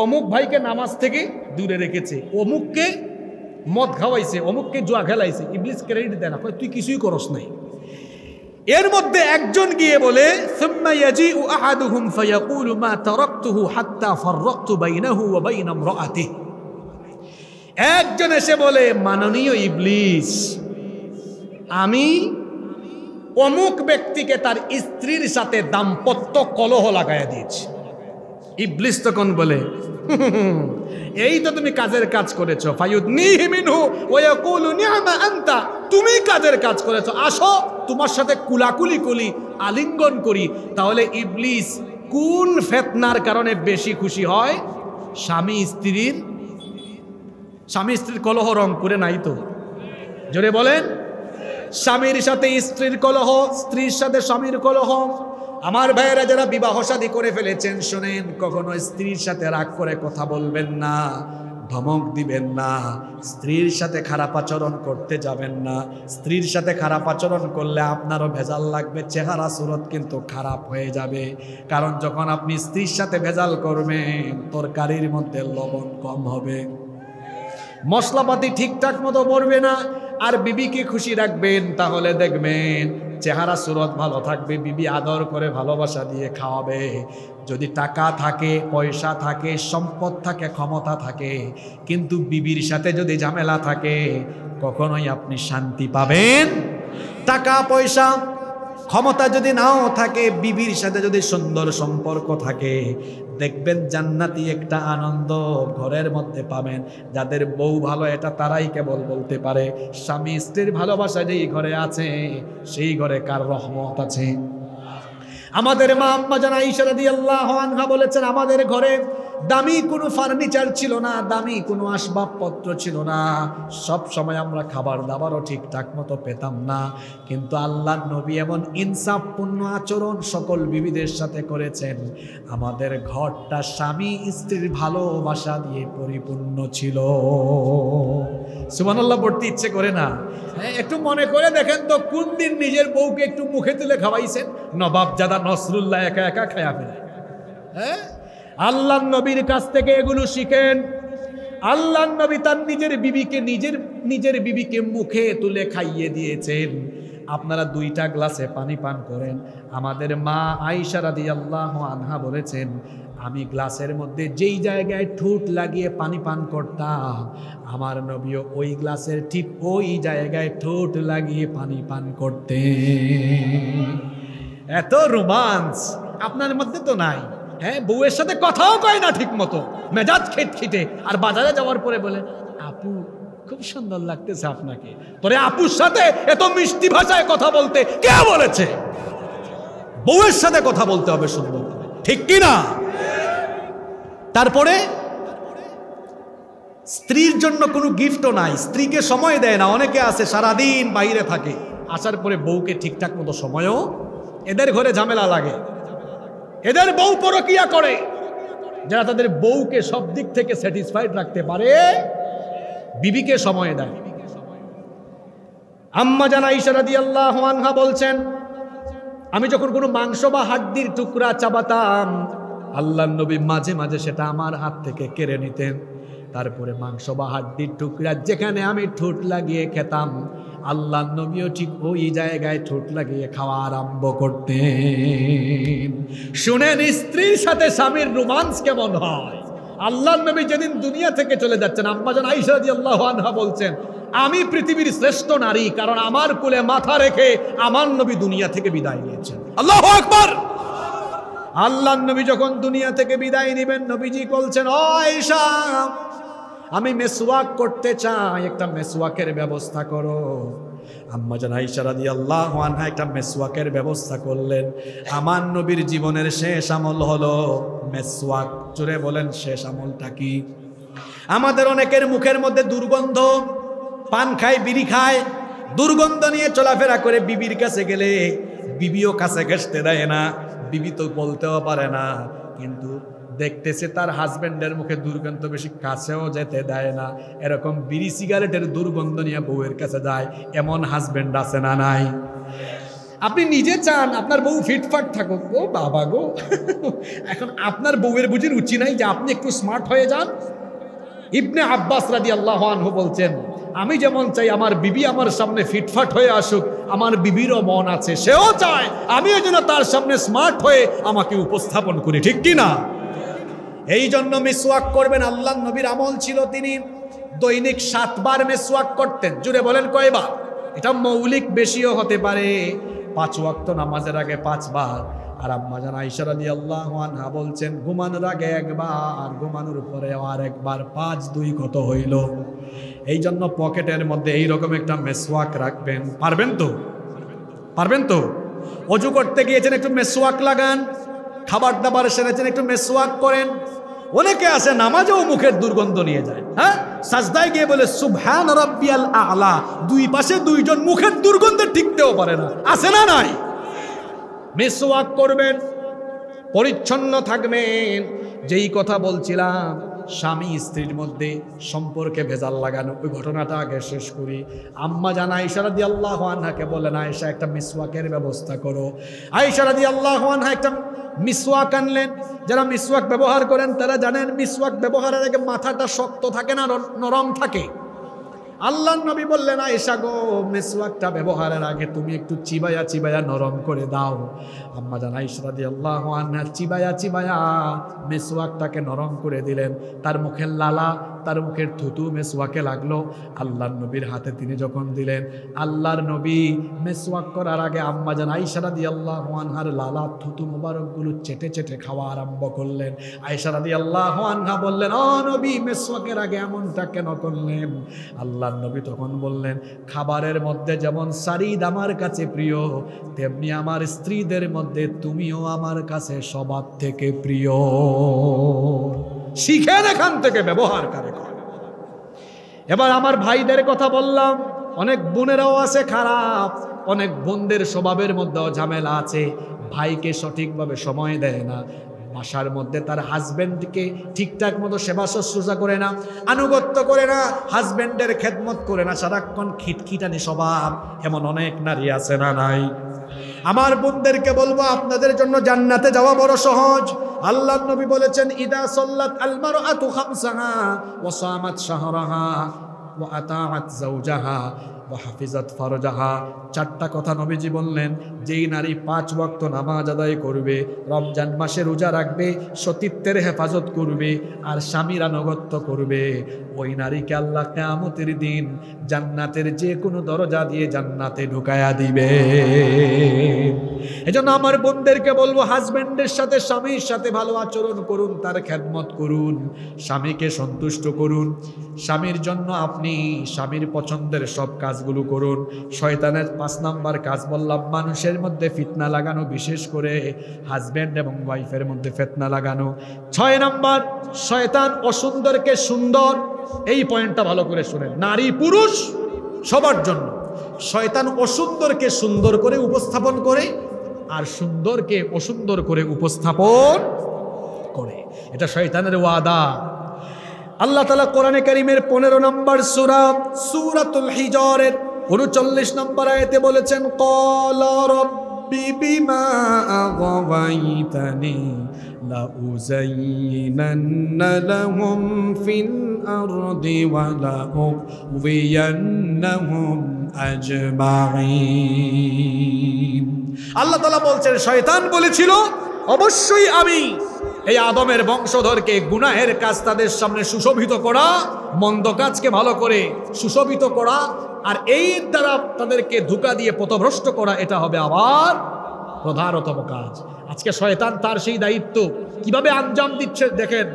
অমুক ভাইকে নামাজ থেকে দূরে রেখেছে, অমুককে মদ খাওয়াইছে, অমুককে জুয়া খেলাইছে। ইবলিস ক্রেডিট দেয় না, তুই কিছুই করস নাই। এর মধ্যে একজন গিয়ে বলে সুম্মা ইয়াজিউ আহাদুহুম ফায়াকুলু মা তারাকতুহু হাত্তা ফাররাকতু বাইনাহু ওয়া বাইনা ইমরাআতিহি, একজন এসে বলে মাননীয় ইবলিস, আমি অমুক ব্যক্তিকে তার স্ত্রীর সাথে দাম্পত্য কলহ লাগাইয়া দিয়েছি। ইবলিস তখন বলে এই তো তুমি কাজের কাজ করেছো। ফায়ুদনিহি মিনহু ওয়া ইয়াকুলু নি'মা আনতা, তুমি কাজের কাজ করেছো, আসো তোমার সাথে কুলাকুলি করি, আলিঙ্গন করি। তাহলে ইবলিস কোন ফিতনার কারণে বেশি খুশি হয়? স্বামী স্ত্রীর কলহ রং করে নাই তো? জোরে বলেন। স্বামীর সাথে স্ত্রীর কলহ, স্ত্রীর সাথে স্বামীর কলহ। আমার ভাইয়েরা যারা বিবাহ শাদী করে ফেলেছেন শোনেন, কখনো স্ত্রীর সাথে রাগ করে কথা বলবেন না, ধমক দিবেন না, স্ত্রীর সাথে খারাপ আচরণ করতে যাবেন না। স্ত্রীর সাথে খারাপ আচরণ করলে আপনারও ভেজাল লাগবে, চেহারা সুরত কিন্তু খারাপ হয়ে যাবে। কারণ যখন আপনি স্ত্রীর সাথে ভেজাল করবেন, তরকারির মধ্যে লবণ কম হবে, মশলাপাতি ঠিকঠাক মতো পড়বে না। আর বিবিকে খুশি রাখবেন, তাহলে দেখবেন চেহারা সুরত ভালো থাকবে, বিবি আদর করে ভালোবাসা দিয়ে খাওয়াবে। যদি টাকা থাকে, পয়সা থাকে, সম্পদ থাকে, ক্ষমতা থাকে, কিন্তু বিবির সাথে যদি ঝামেলা থাকে, কখনোই আপনি শান্তি পাবেন। টাকা পয়সা, ক্ষমতা যদি নাও থাকে, বিবির সাথে যদি সুন্দর সম্পর্ক থাকে, দেখবেন জান্নাতি একটা আনন্দ ঘরের মধ্যে পাবেন। যাদের বউ ভালো এটা তারাই কেবল বলতে পারে, স্বামী স্ত্রীর ভালোবাসা যেই ঘরে আছে সেই ঘরে কার রহমত আছে। আমাদের মা আম্মা জান আয়েশা রাদিয়াল্লাহু আনহা বলেছেন, আমাদের ঘরে দামি কোনো ফার্নিচার ছিল না, দামি কোনো আসবাবপত্র ছিল না, সব সময় আমরা খাবার দাবারও ঠিকঠাক মতো পেতাম না, কিন্তু আল্লাহর নবী এমন ইনসাফপূর্ণ আচরণ সকল বিবিদের সাথে করেছেন, আমাদের ঘরটা স্বামী স্ত্রীর ভালোবাসা দিয়ে পরিপূর্ণ ছিল। সুবহানাল্লাহ পড়তে ইচ্ছে করে না? একটু মনে করে দেখেন তো, কোন দিন নিজের বউকে একটু মুখে তুলে খাওয়াইছেন? নবাবজাদা নসরুল্লাহ একা একা খায়া ফেলে। হ্যাঁ, আল্লাহর নবীর কাছ থেকে এগুলো শিখেন। আল্লাহর নবী তার নিজের বিবিকে মুখে তুলে খাইয়ে দিয়েছেন। আপনারা 2টা গ্লাসে পানি পান করেন। আমাদের মা আয়েশা রাদিয়াল্লাহু আনহা বলেছেন, আমি গ্লাসের মধ্যে যেই জায়গায় ঠোঁট লাগিয়ে পানি পান করতাম, আমার নবীও ওই গ্লাসের ঠিক ওই জায়গায় ঠোঁট লাগিয়ে পানি পান করতেন। এত রোমান্স আপনার মধ্যে তো নাই। হ্যাঁ, বউয়ের সাথে কথাও কয় না ঠিক মতো, মেজাজ খিটখিটে, আর বাজারে যাওয়ার পরে বলে, আপু খুব সুন্দর লাগতেছে আপনাকে। তোরে আপুর সাথে এত মিষ্টি ভাষায় কথা বলতে কে বলেছে? বউয়ের সাথে কথা বলতে হবে সুন্দর, ঠিক কি না? তারপরে স্ত্রীর জন্য কোনো গিফটও নাই, স্ত্রীকে সময় দেয় না। অনেকে আছে সারাদিন বাইরে থাকে, আসার পরে বউকে ঠিকঠাক মতো সময়ও, এদের ঘরে ঝামেলা লাগে, এদের বউ পরকিয়া করে। যারা তাদের বউকে সব দিক থেকে স্যাটিসফাইড রাখতে পারে, বিবিকে সময় দেয়। আম্মা জান আয়েশা রাদিয়াল্লাহু আনহা বলছেন, আমি যখন কোনো মাংস বা হাড্ডির টুকরা চাবাতাম, আল্লাহর নবী মাঝে মাঝে সেটা আমার হাত থেকে কেড়ে নিতেন। তারপরে মাংস বা হাড্ডির টুকরা যেখানে আমি ঠোঁট লাগিয়ে খেতাম, আল্লাহর নবীও ঠিক ওই জায়গায় ঠোঁট লাগিয়ে খাওয়া আরম্ভ করতেন। শুনেন, স্ত্রীর সাথে স্বামীর রোমান্স কেমন হয়। আল্লাহর নবী যেদিন দুনিয়া থেকে চলে যাচ্ছেন, আম্মা জান আয়েশা রাদিয়াল্লাহু আনহা বলছেন, আমি পৃথিবীর শ্রেষ্ঠ নারী, কারণ আমার কোলে মাথা রেখে আমার নবী দুনিয়া থেকে বিদায় নিয়েছেন। আল্লাহু আকবার। আল্লাহর নবী যখন দুনিয়া থেকে বিদায় নেবেন, নবীজি বলছেন, ও আয়েশা, আমি মেসওয়াক করতে চাই, একটা মেসওয়াকের ব্যবস্থা করো। আম্মা জান আয়েশা রাদিয়াল্লাহু আনহা একটা মেসওয়াকের ব্যবস্থা করলেন। আমার নবীর জীবনের শেষ আমল হলো মেসওয়াক। জোরে বলেন, শেষ আমলটা কি? আমাদের অনেকের মুখের মধ্যে দুর্গন্ধ, পান খায়, বিড়ি খায়, দুর্গন্ধ নিয়ে চলাফেরা করে। বিবির কাছে গেলে বিবিও কাছে ঘেঁষতে দেয় না, বিবি তো বলতেও পারে না, কিন্তু দেখতেছে তার হাজবেন্ডের মুখে দুর্গন্ধ বেশি, কাছেও যেতে দেয় না। এরকম বিড়ি সিগারেটের দুর্গন্ধ নিয়ে বউয়ের কাছে যায়, এমন হাজবেন্ড আছে না নাই? আপনি নিজে চান আপনার বউ ফিটফাট থাকুক, ও বাবা গো, এখন আপনার বউয়ের বুঝি রুচি নাই যে আপনি একটু স্মার্ট হয়ে যান? ইবনে আব্বাস রাদিয়াল্লাহু আনহু বলছেন, আমি যেমন চাই আমার বিবি আমার সামনে ফিটফাট হয়ে আসুক, আমার বিবিরও মন আছে, সেও চায় আমিও যেন তার সামনে স্মার্ট হয়ে আমাকে উপস্থাপন করি, ঠিক কি না? এই জন্য মিসওয়াক করবেন। আল্লাহর নবীর আমল ছিল, তিনি দৈনিক 7 বার মিসওয়াক করতেন। জুড়ে বলেন কয়বার? এটা মৌলিক বেশিও হতে পারে, 5 ওয়াক্ত নামাজের আগে 5 বার। আর আম্মা জান আয়েশা রাদিয়াল্লাহু আনহা বলছেন, ঘুমানোর আগে 1 বার, ঘুমানোর পরে আর 1 বার, 5 2 কত হইল? এই জন্য পকেটের মধ্যে এইরকম একটা মেসওয়াক রাখবেন। পারবেন তো? পারবেন তো? অজু করতে গিয়েছেন, একটু মেসওয়াক লাগান। খাবার দাবার সেরেছেন, একটু মেসওয়াক করেন। অনেকে আছে নামাজেও মুখের দুর্গন্ধ নিয়ে যায়, হ্যাঁ, সাজদায় গিয়ে বলে সুবহান রাব্বিয়াল আ'লা, 2 পাশে 2 জন মুখের দুর্গন্ধে টিকতেও পারে না, আছে না নাই? মেসওয়াক করবেন, পরিচ্ছন্ন থাকবেন। যেই কথা বলছিলাম, স্বামী স্ত্রীর মধ্যে সম্পর্কে ভেজাল লাগানো, ওই ঘটনাটা আগে শেষ করি। আম্মা জান আয়েশা রাদিয়াল্লাহু আনহাকে বললেন, আয়েশা একটা মিসওয়াকের ব্যবস্থা করো। আয়েশা রাদিয়াল্লাহু আনহা একটা মিসওয়াক আনলেন। যারা মিসওয়াক ব্যবহার করেন তারা জানেন, মিসওয়াক ব্যবহারের আগে মাথাটা শক্ত থাকে না, নরম থাকে। আল্লাহর নবী বললেন, আয়েশা গো, মিসওয়াকটা ব্যবহারের আগে তুমি একটু চিবায়া চিবায়া নরম করে দাও। আম্মা জান আয়েশা রাদিয়াল্লাহু আনহা চিবায়া চিবায়া মিসওয়াকটাকে নরম করে দিলেন। তার মুখের লালা তার মুখের থুতু মেসওয়াকে লাগলো। আল্লাহর নবীর হাতে তিনি যখন দিলেন, আল্লাহর নবী মেসওয়াক করার আগে আম্মা জান আয়েশা রাদিয়াল্লাহু আনহার লালা থুতু মোবারকগুলো চেটে চেটে খাওয়া আরম্ভ করলেন। আয়েশা রাদিয়াল্লাহু আনহা বললেন, ও নবী মেসওয়াকের আগে এমনটা কেন করলেন? আল্লাহর নবী তখন বললেন, খাবারের মধ্যে যেমন সারিদ আমার কাছে প্রিয়, তেমনি আমার স্ত্রীদের মধ্যে তুমিও আমার কাছে সবার থেকে প্রিয়। শিখেন এখান থেকে ব্যবহার করে। এবার আমার ভাইদের কথা বললাম, অনেক বোনেরাও আছে খারাপ, অনেক বোনদের স্বভাবের মধ্যেও ঝামেলা আছে। ভাইকে সঠিকভাবে সময় দেয় না, বাসার মধ্যে তার হাজবেন্ডকে ঠিকঠাক মতো সেবা শুশ্রূষা করে না, আনুগত্য করে না, হাজবেন্ডের খেদমত করে না, সারাক্ষণ খিটখিটানি স্বভাব। এমন অনেক নারী আছে না নাই? আমার বোনদেরকে বলবো, আপনাদের জন্য জান্নাতে যাওয়া বড় সহজ। আল্লাহর নবী বলেছেন, ইদা সাল্লাত আল মারআতু খামসাহা ওয়া সামাত শাহরাহা ওয়া আতাআত যাওজাহা ওয়া হাফিজাত ফারজাহা। চারটা কথা নবীজি বললেন, যেই নারী 5 ওয়াক্ত নামাজ আদায় করবে, রমজান মাসে রোজা রাখবে, সতীত্বের হেফাজত করবে, আর স্বামীর আনুগত্য করবে, ওই নারীকে আল্লাহ কিয়ামতের দিন জান্নাতের যে কোনো দরজা দিয়ে জান্নাতে ঢুকায়া দিবে। এজন্য আমার বোনদেরকে বলবো, হাজবেন্ডের সাথে স্বামীর সাথে ভালো আচরণ করুন, তার খেদমত করুন, স্বামীকে সন্তুষ্ট করুন। স্বামীর জন্য আপনি স্বামীর পছন্দের সব কাজগুলো করুন। শয়তানের 5 নাম্বার কাজ বললাম, মানুষের মধ্যে ফিতনা লাগানো, বিশেষ করে হাজবেন্ড এবং ওয়াইফের মধ্যে ফিতনা লাগানো। 6 নাম্বার, শয়তান অসুন্দরকে সুন্দর। এই পয়েন্টটা ভালো করে শুনেন, নারী পুরুষ সবার জন্য। শয়তান অসুন্দরকে সুন্দর করে উপস্থাপন করে, আর সুন্দরকে অসুন্দর করে উপস্থাপন করে। এটা শয়তানের ওয়াদা। আল্লাহ তাআলা কোরআনে কারীমের 15 নম্বর সূরা সূরাতুল হিজরের 39 নম্বর আয়াতে বলেছেন, ক্বালা রাব্বি বিমা আগাওয়াইতানি লাউযায়্যিনান্না লাহুম ফিল আরদি ওয়া লাউগওয়িয়ান্নাহুম আজমাইন। আল্লাহ তাআলা বলছেন, শয়তান বলেছিল অবশ্যই আমি এই আদমের বংশধরকে গুনাহের কাজ তাদের সামনে সুশোভিত করা, মন্দ কাজকে ভালো করে সুশোভিত করা, আর এই দ্বারা তাদেরকে ধোঁকা দিয়ে পথভ্রষ্ট করা, এটা হবে আবার প্রধানতম কাজ। আজকে শয়তান তার সেই দায়িত্ব কিভাবে আঞ্জাম দিচ্ছে দেখেন।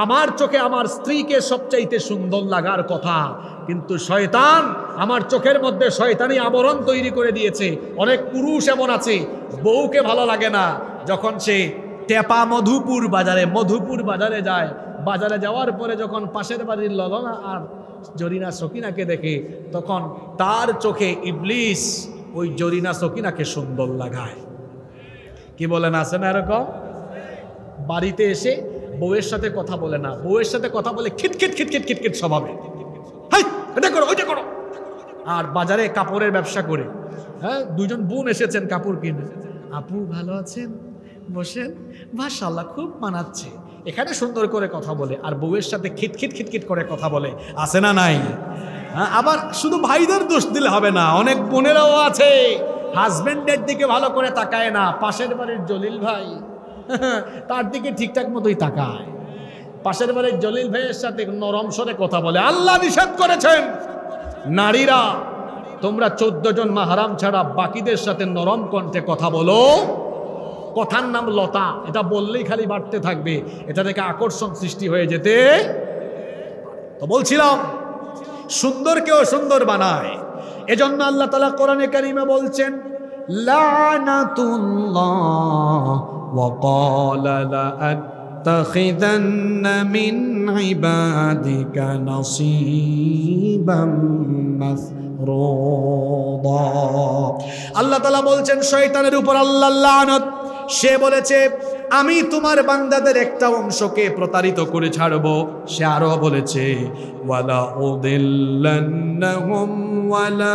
আমার চোখে আমার স্ত্রীকে সবচাইতে সুন্দর লাগার কথা, কিন্তু শয়তান আমার চোখের মধ্যে শয়তানি আবরণ তৈরি করে দিয়েছে। অনেক পুরুষ এমন আছে, বউকে ভালো লাগে না, যখন সে টেপা মধুপুর বাজারে যায়, বাজারে যাওয়ার পরে যখন পাশের বাড়ির ললনা আর জরিনা সকিনাকে দেখে, তখন তার চোখে ইবলিস ওই জরিনা সকিনাকে সুন্দর লাগায়। কি বলেন, আছে না এরকম? বাড়িতে এসে বউয়ের সাথে কথা বলে না, বউয়ের সাথে কথা বলে খিটখিট খিটখিট খিটখিট স্বভাবে, হাই এটা করো ওইটা করো। আর বাজারে কাপড়ের ব্যবসা করে, হ্যাঁ, 2জন বোন এসেছেন কাপড় কিনে, আপু ভালো আছেন, বসেন, মাশাআল্লাহ খুব মানাচ্ছে, এখানে সুন্দর করে কথা বলে, আর বউয়ের সাথে খিটখিট খিটখিট করে কথা বলে। আছে না নাই? আবার শুধু ভাইদের দোষ দিলে হবে না, অনেক বোনেরাও আছে হাজবেন্ডের দিকে ভালো করে তাকায় না। পাশের বাড়ির জলিল ভাই তার দিকে ঠিকঠাক মতোই তাকায়, পাশের বাড়ির জলিল ভাইয়ের সাথে নরম স্বরে কথা বলে। আল্লাহ নিষেধ করেছেন, নারীরা তোমরা 14 জন মাহরাম ছাড়া বাকিদের সাথে নরম কণ্ঠে কথা বলো। কথার নাম লতা, এটা বললেই খালি বাড়তে থাকবে, এটা থেকে আকর্ষণ সৃষ্টি হয়ে যেতে। তো বলছিলাম, সুন্দরকেও সুন্দর বানায়। এজন্য আল্লাহ তাআলা কোরআনে কারীমে বলছেন, লানাতুল্লাহ ওয়া ক্বালা লাআত্তাখিযান্না মিন ইবাদিকা নাসীবাম মাফরুদা। আল্লাহ তাআলা বলছেন, শয়তানের উপর আল্লাহর লানত। সে বলেছে, আমি তোমার বান্দাদের একটা অংশকে প্রতারিত করে ছাড়বো। সে আরো বলেছে, ওয়ালা উদিল্লান্নাহুম ওয়ালা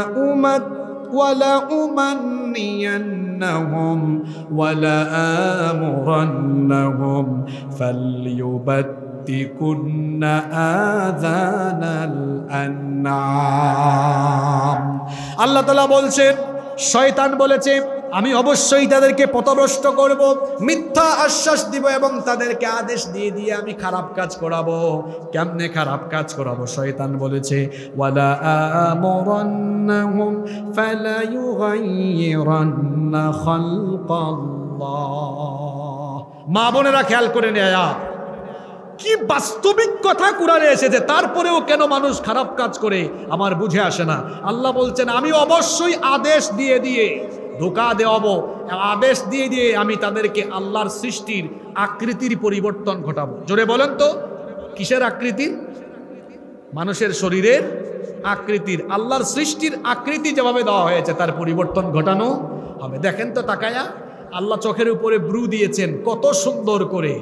উমান্নিয়ান্নাহুম ওয়ালা আমুরান্নাহুম ফালইউবাত্তিকুন্না আযানাল আনআম। আল্লাহ তাআলা বলছেন, শয়তান বলেছে আমি অবশ্যই তাদেরকে পথভ্রষ্ট করব, মিথ্যা আশ্বাস দিব এবং তাদেরকে আদেশ দিয়ে দিয়ে আমি খারাপ কাজ করাবো। কেমনে খারাপ কাজ করাবো? শয়তান বলেছে, ওয়ালা আমুরান্নাহুম ফালা ইউগাইয়িরান্না খালকাল্লাহ। মা বোনেরা খেয়াল করে নেয়া, কি বাস্তবিক কথা কোরআনে এসেছে, তারপরেও কেন মানুষ খারাপ কাজ করে আমার বুঝে আসে না। আল্লাহ বলছেন, আমি অবশ্যই আদেশ দিয়ে দিয়ে ধোঁকা দেওয়াবো, আদেশ দিয়ে দিয়ে আমি তাদেরকে আল্লাহর সৃষ্টির আকৃতির পরিবর্তন ঘটাবো। জোরে বলেন তো, কিসের আকৃতির? মানুষের শরীরের আকৃতির, আল্লাহর সৃষ্টির আকৃতি যেভাবে দেওয়া হয়েছে তার পরিবর্তন ঘটানো হবে। দেখেন তো তাকায়া, আল্লাহ চোখের উপরে ব্রু দিয়েছেন কত সুন্দর করে,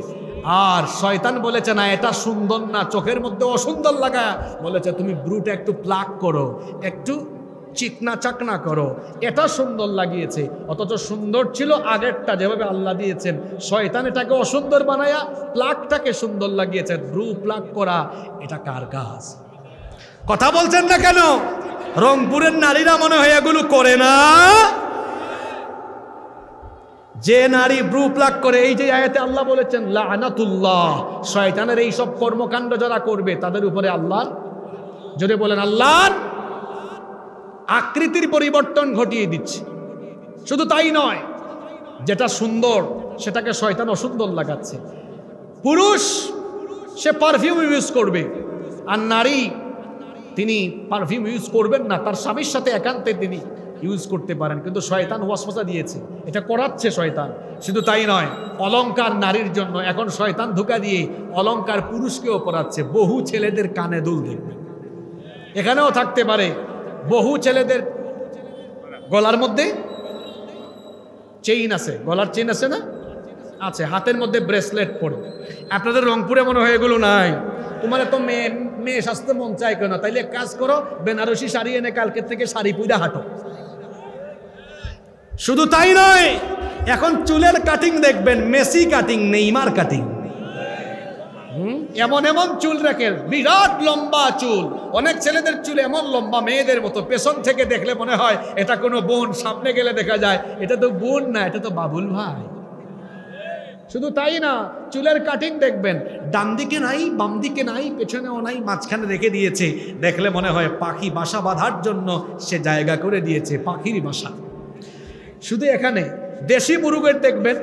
আর শয়তান বলেছে না এটা সুন্দর না, চোখের মধ্যে অসুন্দর লাগা, বলেছে তুমি ব্রুটা একটু প্লাক করো, একটু চিকনা চাকনা করো, এটা সুন্দর লাগিয়েছে। অথচ সুন্দর ছিল আগেরটা যেভাবে আল্লাহ দিয়েছেন, শয়তান এটাকে অসুন্দর বানায়া প্লাকটাকে সুন্দর লাগিয়েছে। ব্রু প্লাক করা এটা কার কাজ? কথা বলছেন না কেন? রংপুরের নারীরা মনে হয় এগুলো করে না। যে নারী ব্রু প্লাক করে, এই যে আয়াতে আল্লাহ বলেছেন লাআনাতুল্লাহ, শয়তানের এই সব কর্মকাণ্ড যারা করবে তাদের উপরে আল্লাহর, যদি বলেন আল্লাহর আকৃতির পরিবর্তন ঘটিয়ে দিচ্ছে। শুধু তাই নয়, যেটা সুন্দর সেটাকে শয়তান অসুন্দর লাগাচ্ছে। পুরুষ সে পারফিউম ইউজ করবে, আর নারী তিনি পারফিউম ইউজ করবেন না, তার স্বামীর সাথে একান্তে তিনি ইউজ করতে পারেন, কিন্তু শয়তান ওয়াসওয়াসা দিয়েছে, এটা করাচ্ছে শয়তান। শুধু তাই নয়, অলংকার নারীর জন্য এখন শয়তান ধোঁকা দিয়ে অলংকার পুরুষকেও পরাচ্ছে। বহু ছেলেদের কানে দুল দেখবেন, এখানেও থাকতে পারে, বহু ছেলেদের গলার মধ্যে চেইন আছে, গলার চেইন আছে না, আছে, হাতের মধ্যে ব্রেসলেট পরে। আপনাদের রংপুরে মনে হয় এগুলো নাই। তোমার তো মেয়ে সাজতে মন চায় কেন? তাইলে এক কাজ করো, বেনারসি শাড়ি এনে কালকে থেকে শাড়ি পুইরা হাঁটো। শুধু তাই নয়, এখন চুলের কাটিং দেখবেন মেসি কাটিং, নেইমার কাটিং। এমন এমন চুল রাখেন, বিরাট লম্বা চুল। অনেক ছেলেদের চুল এমন লম্বা মেয়েদের মতো, পেছন থেকে দেখলে মনে হয় এটা কোনো বোন, সামনে গেলে দেখা যায় এটা তো বোন না, এটা তো বাবুল ভাই। শুধু তাই না, চুলের কাটিং দেখবেন ডান দিকে নাই, বাম দিকে নাই, পেছনেও নাই, মাঝখানে রেখে দিয়েছে। দেখলে মনে হয় পাখি বাসা বাঁধার জন্য সে জায়গা করে দিয়েছে, পাখির বাসা। শুধু এখানে দেশি মুরগের দেখবেন,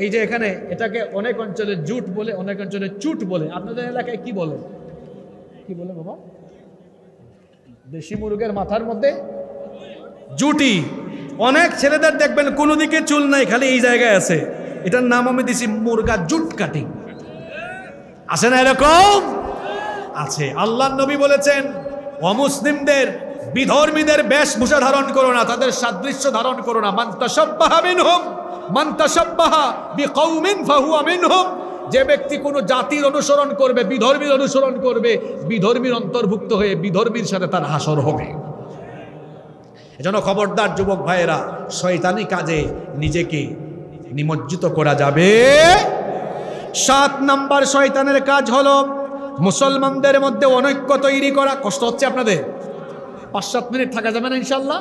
এই যে এখানে এটাকে অনেক অঞ্চলে জুট বলে, অনেক অঞ্চলে চুট বলে। আপনাদের এলাকায় কি বলে? কি বলে বাবা? দেশি মুরগের মাথার মধ্যে জুটি। অনেক ছেলেদের দেখবেন কোনো দিকে চুল নাই, খালি এই জায়গায় আছে। এটার নাম আমি দিছি মুরগা জুট কাটিং। আছে না এরকম? আছে। আল্লাহর নবী বলেছেন, অমুসলিমদের, বিধর্মীদের বেশভূষা ধারণ করো না, তাদের সাদৃশ্য ধারণ করো না। মান তাশাব্বাহা মিনহুম মান তাশাব্বাহা বিকওমিন ফাহুয়া মিনহুম। যে ব্যক্তি কোনো জাতির অনুসরণ করবে, বিধর্মীর অনুসরণ করবে, বিধর্মীর অন্তর্ভুক্ত হয়ে বিধর্মীর সাথে তার হাসর হবে। এজন্য খবরদার যুবক ভাইয়েরা, শয়তানি কাজে নিজেকে নিমজ্জিত করা যাবে। 7 নাম্বার শয়তানের কাজ হলো মুসলমানদের মধ্যে অনৈক্য তৈরি করা। কষ্ট হচ্ছে আপনাদের? 5-7 মিনিট থাকা যাবে না ইনশাল্লাহ?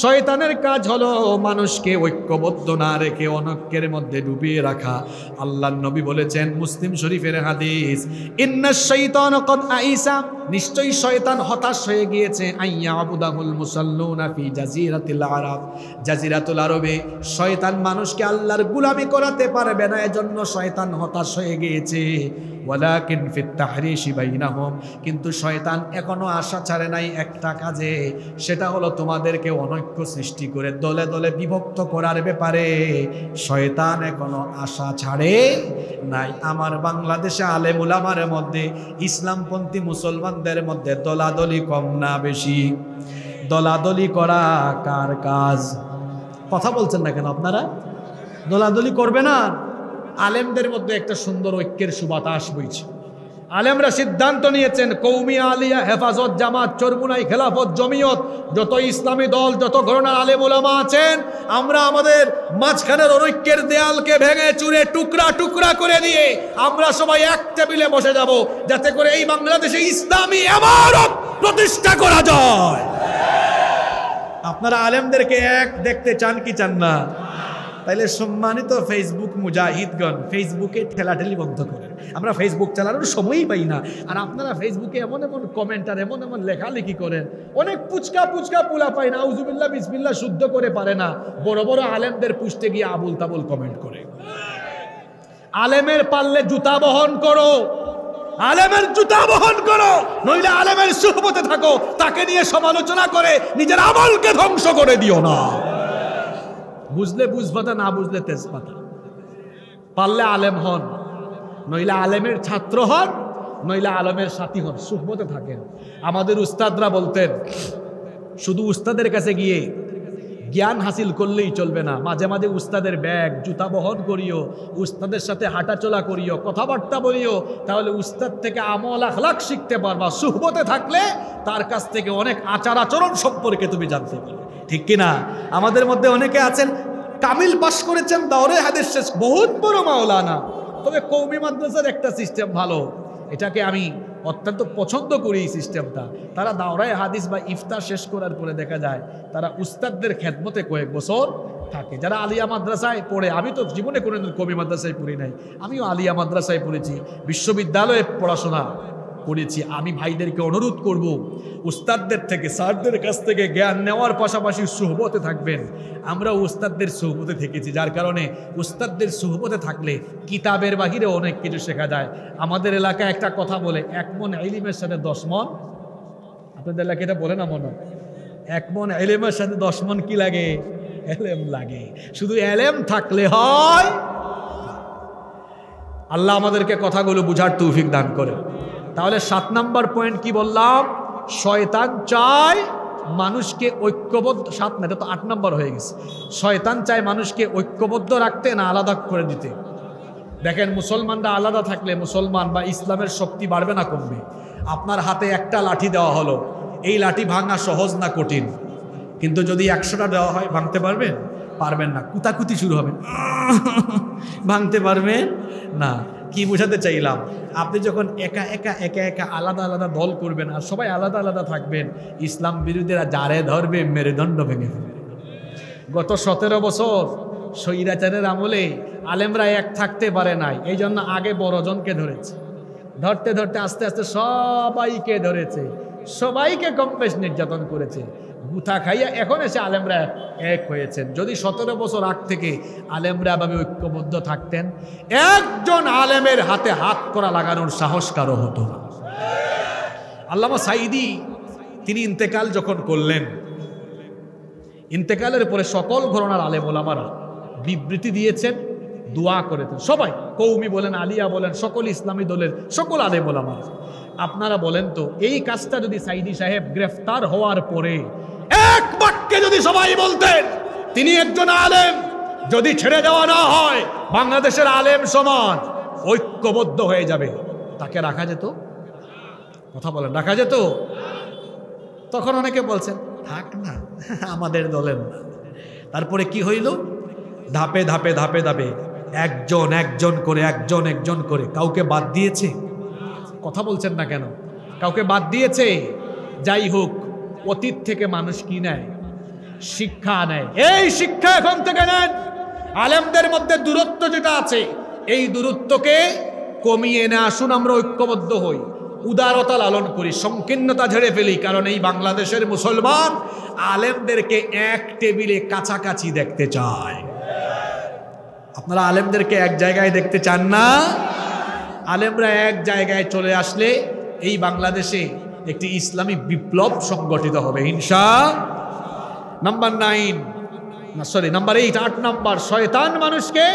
শয়তানের কাজ হলো মানুষকে ঐক্যবদ্ধ না রেখে অনৈক্যের মধ্যে ডুবিয়ে রাখা। আল্লাহর নবী বলেছেন, মুসলিম শরীফের হাদিস, ইন্নাশ শাইতানা ক্বাদ আইসা, নিশ্চয়ই শয়তান হতাশ হয়ে গিয়েছে। আইয়াবুদাহুল মুসাল্লুনা ফি জাজিরাতিল আরব, জাজিরাতুল আরবে শয়তান মানুষকে আল্লাহর গোলামি করাতে পারবে না, এজন্য শয়তান হতাশ হয়ে গিয়েছে। ওয়ালাকিন ফিত তাহরিশি বাইনাহুম, কিন্তু শয়তান এখনো আশা ছাড়ে নাই একটা কাজে, সেটা হলো তোমাদেরকে অনৈক্য সৃষ্টি করে দলে দলে বিভক্ত করার ব্যাপারে শয়তান এখনো আশা ছাড়ে নাই। আমার বাংলাদেশে আলেম উলামার মধ্যে, ইসলামপন্থী মুসলমানদের মধ্যে দলাদলি কম না বেশি? দলাদলি করা কার কাজ? কথা বলছেন না কেন আপনারা? দলাদলি করবে না। আলেমদের মধ্যে একটা সুন্দর ঐক্যের সুবাতাস বইছে। আলেমরা সিদ্ধান্ত নিয়েছেন, কৌমি আলিয়া, হেফাজত, জামাত, চরমুনাই, খেলাফত, জমিয়ত, যত ইসলামী দল, যত ঘরানার আলেম ওলামা আছেন, আমরা আমাদের মাঝখানের অনৈক্যের দেয়ালকে ভেঙে চুরে টুকরা টুকরা করে দিয়ে আমরা সবাই এক টেবিলে বসে যাব, যাতে করে এই বাংলাদেশে ইসলামী ইমারত প্রতিষ্ঠা করা যায়। আপনারা আলেমদেরকে এক দেখতে চান কি চান না? তাইলে সম্মানিত ফেসবুক মুজাহিদগণ, ফেসবুকে ঠেলাঠেলি বন্ধ করেন। আমরা ফেসবুক চালানোর সময়ই পাই না, আর আপনারা ফেসবুকে এমন এমন কমেন্ট আর এমন এমন লেখালেখি করেন। অনেক পুচকা পুচকা পোলা পাই না, আউযুবিল্লাহ বিসমিল্লাহ শুদ্ধ করে পারে না, বড় বড় আলেমদের পুষতে গিয়ে আবুল তাবুল কমেন্ট করে। আলেমের পারলে জুতা বহন করো, আলেমের জুতা বহন করো, নইলে আলেমের সুহবতে থাকো, তাকে নিয়ে সমালোচনা করে নিজের আমলকে ধ্বংস করে দিও না। বুঝলে বুঝপাতা, না বুঝলে তেজপাতা। পারলে আলেম হন, নইলে আলেমের ছাত্র হন, নইলে আলেমের সাথী হন, সুহবতে থাকেন। আমাদের উস্তাদরা বলতেন, শুধু উস্তাদের কাছে গিয়ে জ্ঞান হাসিল করলেই চলবে না, মাঝে মাঝে উস্তাদের ব্যাগ জুতা বহন করিও, উস্তাদের সাথে হাঁটাচলা করিও, কথাবার্তা বলিও, তাহলে উস্তাদ থেকে আমল আখলাক শিখতে পারবা। সুহবতে থাকলে তার কাছ থেকে অনেক আচার আচরণ সম্পর্কে তুমি জানতে পারবে, ঠিক কিনা? আমাদের মধ্যে অনেকে আছেন কামিল পাশ করেছেন, দাওরে হাদিস শেষ, বহুত বড় মাওলানা, তবে কওমি মাদ্রাসার একটা সিস্টেম ভালো, এটাকে আমি অত্যন্ত পছন্দ করি এই সিস্টেমটা। তারা দাওরায়ে হাদিস বা ইফতার শেষ করার পরে দেখা যায় তারা উস্তাদদের খেদমতে কয়েক বছর থাকে। যারা আলিয়া মাদ্রাসায় পড়ে, আমি তো জীবনে কোনোদিন কওমি মাদ্রাসায় পড়ি নাই, আমিও আলিয়া মাদ্রাসায় পড়েছি, বিশ্ববিদ্যালয়ে পড়াশোনা করেছি। আমি ভাইদেরকে অনুরোধ করব, উস্তাদদের থেকে, স্যারদের কাছ থেকে জ্ঞান নেওয়ার পাশাপাশি সুহবতে থাকবেন। আমরা উস্তাদদের সুহবতে থেকেছি, যার কারণে উস্তাদদের সুহবতে থাকলে কিতাবের বাহিরে অনেক কিছু শেখা যায়। আমাদের এলাকায় একটা কথা বলে, 1 মণ ইলমের সাথে 10 মণ, আপনাদের এলাকায় এটা বলে না মনে হয়, 1 মণ ইলমের সাথে 10 মণ কি লাগে? এলেম লাগে। শুধু এলেম থাকলে হয়। আল্লাহ আমাদেরকে কথাগুলো বুঝার তৌফিক দান করে। তাহলে 7 নম্বর পয়েন্ট কি বললাম? শয়তান চায় মানুষকে ঐক্যবদ্ধ, 7 না, এটা তো 8 নম্বর হয়ে গেছে। শয়তান চায় মানুষকে ঐক্যবদ্ধ রাখতে না আলাদা করে দিতে। দেখেন, মুসলমানরা আলাদা থাকলে মুসলমান বা ইসলামের শক্তি বাড়বে না কমবে? আপনার হাতে একটা লাঠি দেওয়া হলো, এই লাঠি ভাঙা সহজ না কঠিন? কিন্তু যদি 100টা দেওয়া হয়, ভাঙতে পারবেন? পারবেন না, কুতাকুতি শুরু হবে, ভাঙতে পারবেন না। কি বোঝাতে চাইলাম? আপনি যখন একা একা একা একা আলাদা আলাদা দল করবেন আর সবাই আলাদা আলাদা থাকবেন, ইসলাম বিরোধীরা যারে ধরবে মেরুদণ্ড ভেঙে ফেলবে। গত 17 বছর স্বৈরাচারের আমলে আলেমরা এক থাকতে পারে নাই, এই জন্য আগে বড়জনকে ধরেছে, ধরতে ধরতে আস্তে আস্তে সবাইকে ধরেছে, সবাইকে কম বেশ নির্যাতন করেছে, গুথা খাইয়া এখন এসে আলেমরা এক হয়েছেন। যদি 17 বছর আগ থেকে আলেমরা এভাবে ঐক্যবদ্ধ থাকতেন, একজন আলেমের হাতে হাত করা লাগানোর সাহস কারো হতো না। আল্লামা সাঈদী তিনি ইন্তেকাল যখন করলেন, ইন্তেকালের পরে সকল ঘরানার আলেম ওলামারা বিবৃতি দিয়েছেন, দোয়া করেছেন সবাই, কৌমি বলেন, আলিয়া বলেন, সকল ইসলামী দলের সকল আলেম ওলামারা। আপনারা বলেন তো, এই কাজটা যদি সাঈদী সাহেব গ্রেফতার হওয়ার পরে এক বাক্যে যদি সবাই বলতেন তিনি একজন আলেম, যদি ছেড়ে দেওয়া না হয় বাংলাদেশের আলেম সমাজ ঐক্যবদ্ধ হয়ে যাবে, তাকে রাখা যেত? কথা বলেন, রাখা যেত? তখন অনেকে বলছেন থাক না, আমাদের দলের না। তারপরে কি হইল? ধাপে ধাপে ধাপে ধাপে একজন একজন করে, একজন একজন করে কাউকে বাদ দিয়েছে। কথা বলছেন না কেন? কাউকে বাদ দিয়েছে। যাই হোক, অতীত থেকে মানুষ কি নেয়? শিক্ষা নেয়। এই শিক্ষা এখন থেকে নেন। আলেমদের মধ্যে দূরত্ব যেটা আছে, এই দূরত্বকে কমিয়ে এনে আসুন আমরা ঐক্যবদ্ধ হই, উদারতা লালন করি, সংকীর্ণতা ঝেড়ে ফেলি। কারণ এই বাংলাদেশের মুসলমান আলেমদেরকে এক টেবিলে কাছাকাছি দেখতে চায়। আপনারা আলেমদেরকে এক জায়গায় দেখতে চান না? আলেমরা এক জায়গায় চলে আসলে এই বাংলাদেশে একটি ইসলামী বিপ্লব সংগঠিত হবে ইনশাআল্লাহ। নাম্বার 8 নাম্বার, শয়তান মানুষকে,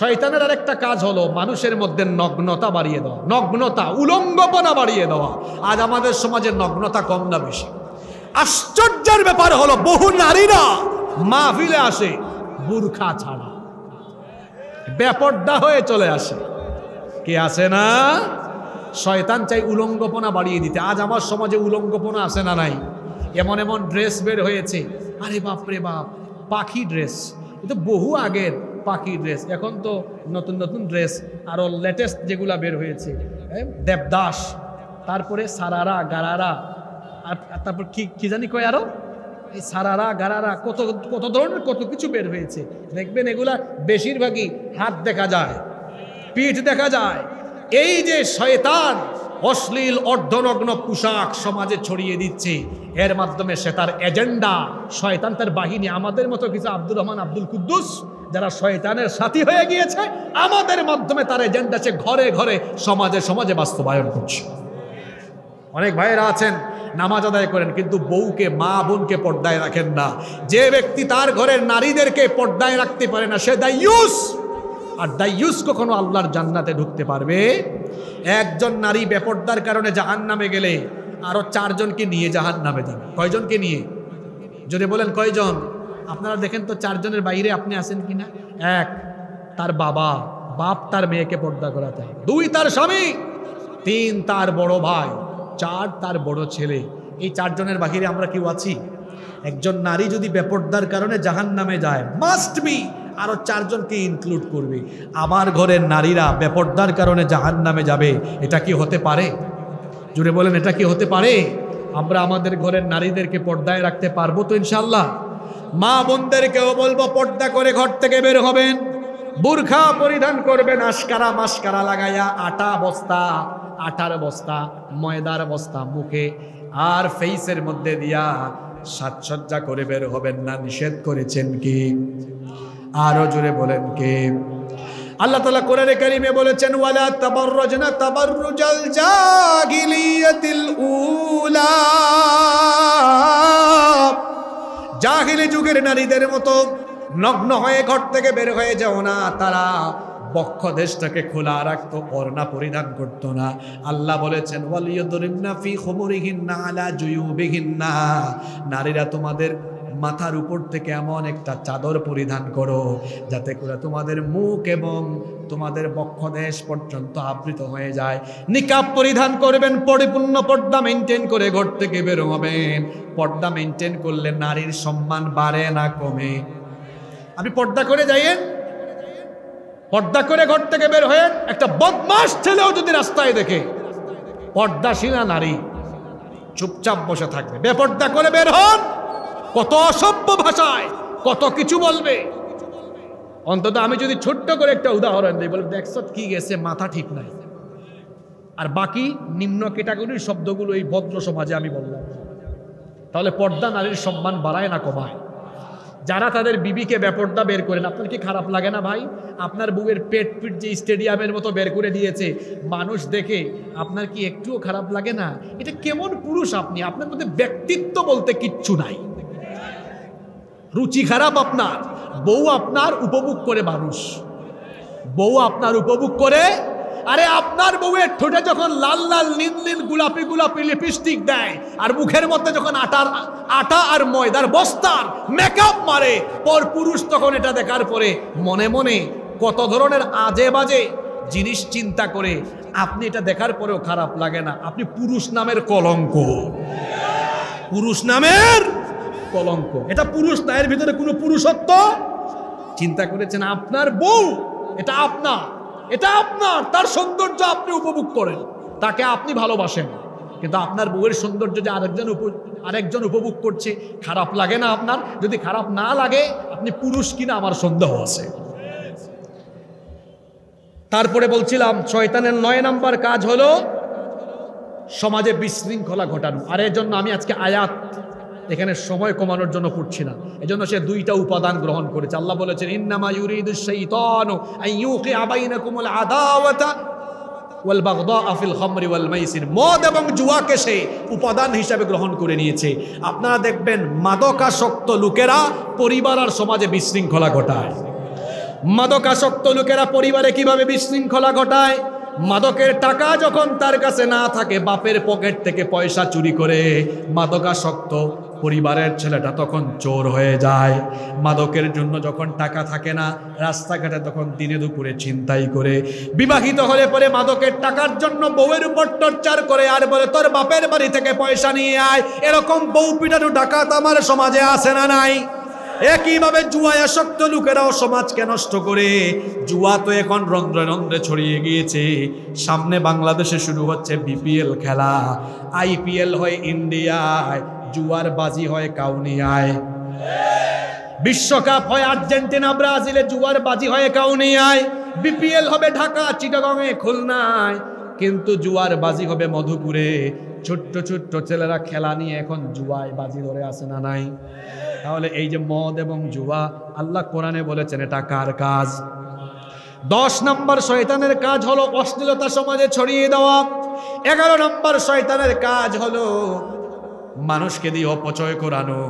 শয়তানের আরেকটা কাজ হলো মানুষের মধ্যে নগ্নতা বাড়িয়ে দেওয়া, নগ্নতা, উলঙ্গপনা বাড়িয়ে দেওয়া। আজ আমাদের সমাজে নগ্নতা কম না বেশি? আশ্চর্যের ব্যাপার হলো বহু নারীরা মাহফিলে আসে বুরখা ছাড়া, বেপর্দা হয়ে চলে আসে। কে আসে না? শয়তান চাই উলঙ্গপনা বাড়িয়ে দিতে। আজ আমার সমাজে উলঙ্গপনা আছে না নাই? এমন এমন ড্রেস বের হয়েছে, আরে বাপ রে বাপ, পাখি ড্রেস, এটা বহু আগের পাখি ড্রেস। এখন তো নতুন নতুন ড্রেস আরো লেটেস্ট যেগুলা বের হয়েছে, দেবদাস, তারপরে সারারা, গারারা, আর তারপর কি কি জানি কয়, আরো এই সারারা গারারা কত কত ধরনের কত কিছু বের হয়েছে। দেখবেন এগুলা বেশিরভাগই হাত দেখা যায়, পিঠ দেখা যায়। এই যে শয়তান অশ্লীল অর্ধনগ্ন পোশাক সমাজে ছড়িয়ে দিচ্ছে, এর মাধ্যমে সে তার এজেন্ডা, শয়তান তার বাহিনী, আমাদের মতো কিছু আব্দুর রহমান আব্দুল কুদ্দুস যারা শয়তানের সাথী হয়ে গিয়েছে, আমাদের মাধ্যমে তার এজেন্ডা সে ঘরে ঘরে সমাজে সমাজে বাস্তবায়ন করছে। অনেক ভাইয়েরা আছেন নামাজ আদায় করেন কিন্তু বউকে, মা বোনকে পর্দায় রাখেন না। যে ব্যক্তি তার ঘরের নারীদেরকে পর্দায় রাখতে পারে না সে দাইয়ুস। আর দাইয়ুস কখনো আল্লাহর জান্নাতে ঢুকতে পারবে? একজন নারী বেপর্দার কারণে জাহান্নামে গেলে আরো 4 জনকে নিয়ে জাহান্নামে যাবে। কয়জনকে নিয়ে? যদি বলেন কয়জন? আপনারা দেখেন তো 4 জনের বাইরে আপনি আছেন কিনা। 1 তার বাবা, বাপ তার মেয়েকে পর্দা করাতে হবে। 2 তার স্বামী, 3 তার বড় ভাই, 4 তার বড় ছেলে। এই 4 জনের বাহিরে আমরা কেউ আছি? একজন নারী যদি বেপর্দার কারণে জাহান্নামে যায়, মাস্ট বি আরো 4 জনকে ইনক্লুড করবে। আমার ঘরের নারীরা বেপর্দার কারণে জাহান্নামে যাবে, এটা কি হতে পারে? জুড়ে বলেন, এটা কি হতে পারে? আমরা আমাদের ঘরের নারীদেরকে পর্দায় রাখতে পারবো তো ইনশাআল্লাহ? মা বোনদেরকেও বলবো পর্দা করে ঘর থেকে বের হবেন, বুরখা পরিধান করবেন, আশকারা মাস্কারা লাগাইয়া আটার বস্তা ময়দার বস্তা মুখে আর ফেসের মধ্যে দিয়া সাজসজ্জা করে বের হবেন না। নিষেধ করেছেন কি? আরো জোরে বলেন কে? আল্লাহ তাআলা কোরআনে কারীমে বলেছেন, ওয়ালা তাবাররাজনা তাবাররুজাল জাহিলিয়াতিল উলা। জাহিলি যুগের নারীদের মতো নগ্ন হয়ে ঘর থেকে বের হয়ে যাও না। তারা বক্ষ দেশটাকে খোলা রাখতো, ওড়না পরিধান করতো না। আল্লাহ বলেছেন, ওয়ালিয়াদরিবনা ফি খুমুরিহিন্না আলা জুয়ুবিহিন্না। নারীরা তোমাদের মাথার উপর থেকে এমন একটা চাদর পরিধান করো যাতে করে তোমাদের মুখ এবং তোমাদের বক্ষদেশ পর্যন্ত আবৃত হয়ে যায়। নিকাব পরিধান করবেন, পরিপূর্ণ পর্দা মেনটেন করে ঘর থেকে বের হবেন। পর্দা মেনটেন করলে নারীর সম্মান বাড়ে না কমে? আপনি পর্দা করে যাইয়েন, পর্দা করে ঘর থেকে বের হয়েন। একটা বদমাশ ছেলেও যদি রাস্তায় দেখে পর্দাশীলা নারী চুপচাপ বসে থাকবে। বেপর্দা করে বের হন, কত অসভ্য ভাষায় কত কিছু বলবে। অন্তত আমি যদি ছোট্ট করে একটা উদাহরণ দিই, বলবে দেখছো কি গেছে, মাথা ঠিক নাই। আর বাকি নিম্ন ক্যাটাগরির শব্দগুলো এই ভদ্র সমাজে আমি বললাম। তাহলে পর্দা নারীর সম্মান বাড়ায় না কমায়? যারা তাদের বিবিকে বেপর্দা বের করেন, আপনার কি খারাপ লাগে না ভাই? আপনার বউয়ের পেট পিট যে স্টেডিয়ামের মতো বের করে দিয়েছে মানুষ দেখে, আপনার কি একটুও খারাপ লাগে না? এটা কেমন পুরুষ আপনি? আপনার মধ্যে ব্যক্তিত্ব বলতে কিচ্ছু নাই। রুচি খারাপ আপনার। বউ আপনার উপভোগ করে মানুষ, বউ আপনার উপভোগ করে। আরে আপনার বউয়ের ঠোঁটে যখন লাল লাল নীল নীল গোলাপি গোলাপি লিপস্টিক দেয় আর মুখের মধ্যে যখন আটা আর ময়দার বস্তার মেকআপ মারে, পর পুরুষ তখন এটা দেখার পরে মনে মনে কত ধরনের আজে বাজে জিনিস চিন্তা করে। আপনি এটা দেখার পরেও খারাপ লাগে না। আপনি পুরুষ নামের কলঙ্ক, পুরুষ নামের কলঙ্ক। এটা পুরুষ না, এর ভিতরে কোনো পুরুষত্ব। চিন্তা করেছেন আপনার বউ, এটা আপনার, এটা আপনার, তার সৌন্দর্য আপনি উপভোগ করেন, তাকে আপনি ভালোবাসেন, কিন্তু আপনার বউয়ের সৌন্দর্য যে আরেকজন উপভোগ করছে, খারাপ লাগে না আপনার? যদি খারাপ না লাগে, আপনি পুরুষ কিনা আমার সন্দেহ আছে। তারপরে বলছিলাম শয়তানের 9 নাম্বার কাজ হলো সমাজে বিশৃঙ্খলা ঘটানো। আর এর জন্য আমি আজকে আয়াত এখানে সময় কমানোর জন্য পড়ছি না, এজন্য সে 2টা উপাদান গ্রহণ করেছে। আল্লাহ বলেছেন, ইন্নামা ইউরিদুশ শাইতানু আন ইউকিআ বাইনাকুমুল আদাওয়াতা ওয়াল বাগদাআ ফিল খামরি ওয়াল মাইসির। মদ এবং জুয়াকে সে উপাদান হিসাবে গ্রহণ করে নিয়েছে। আপনারা দেখবেন মাদকাসক্ত লোকেরা পরিবার আর সমাজে বিশৃঙ্খলা ঘটায়। মাদকাসক্ত লোকেরা পরিবারে কিভাবে বিশৃঙ্খলা ঘটায়? মাদকের টাকা যখন তার কাছে না থাকে, বাপের পকেট থেকে পয়সা চুরি করে মাদকাসক্ত পরিবারের ছেলেটা তখন চোর হয়ে যায়। মাদকের জন্য যখন টাকা থাকে না, রাস্তাঘাটে তখন দিনে দুপুরে ছিনতাই করে। বিবাহিত হলে পরে মাদকের টাকার জন্য বউয়ের উপর টর্চার করে আর বলে তোর বাপের বাড়ি থেকে পয়সা নিয়ে আয়। এরকম বউ পিটানো ডাকাত আমার সমাজে আছে না নাই? একইভাবে জুয়ায় আসক্ত লোকেরাও সমাজকে নষ্ট করে। জুয়া তো এখন রন্ধ্রে রন্ধ্রে ছড়িয়ে গিয়েছে। সামনে বাংলাদেশে শুরু হচ্ছে বিপিএল খেলা, আইপিএল হয় ইন্ডিয়ায়, জুয়ার বাজি হয় কাউনিয়ায়, বিশ্বকাপ হয় আর্জেন্টিনা ব্রাজিলে, জুয়ার বাজি হয় কাউনিয়ায়, বিপিএল হবে ঢাকা চিটাগংয়ে খুলনায়, কিন্তু জুয়ার বাজি হবে মধুপুরে। ছোট্ট ছোট্ট ছেলেরা খেলা নিয়ে এখন জুয়ায় বাজি ধরে আসে না নাই? তাহলে এই যে মদ এবং জুয়া, আল্লাহ কোরআনে বলেছেন এটা কার কাজ? 10 নম্বর শয়তানের কাজ হলো অশ্লীলতা সমাজে ছড়িয়ে দেওয়া। 11 নম্বর শয়তানের কাজ হলো মানুষকে দিয়ে অপচয় করানো।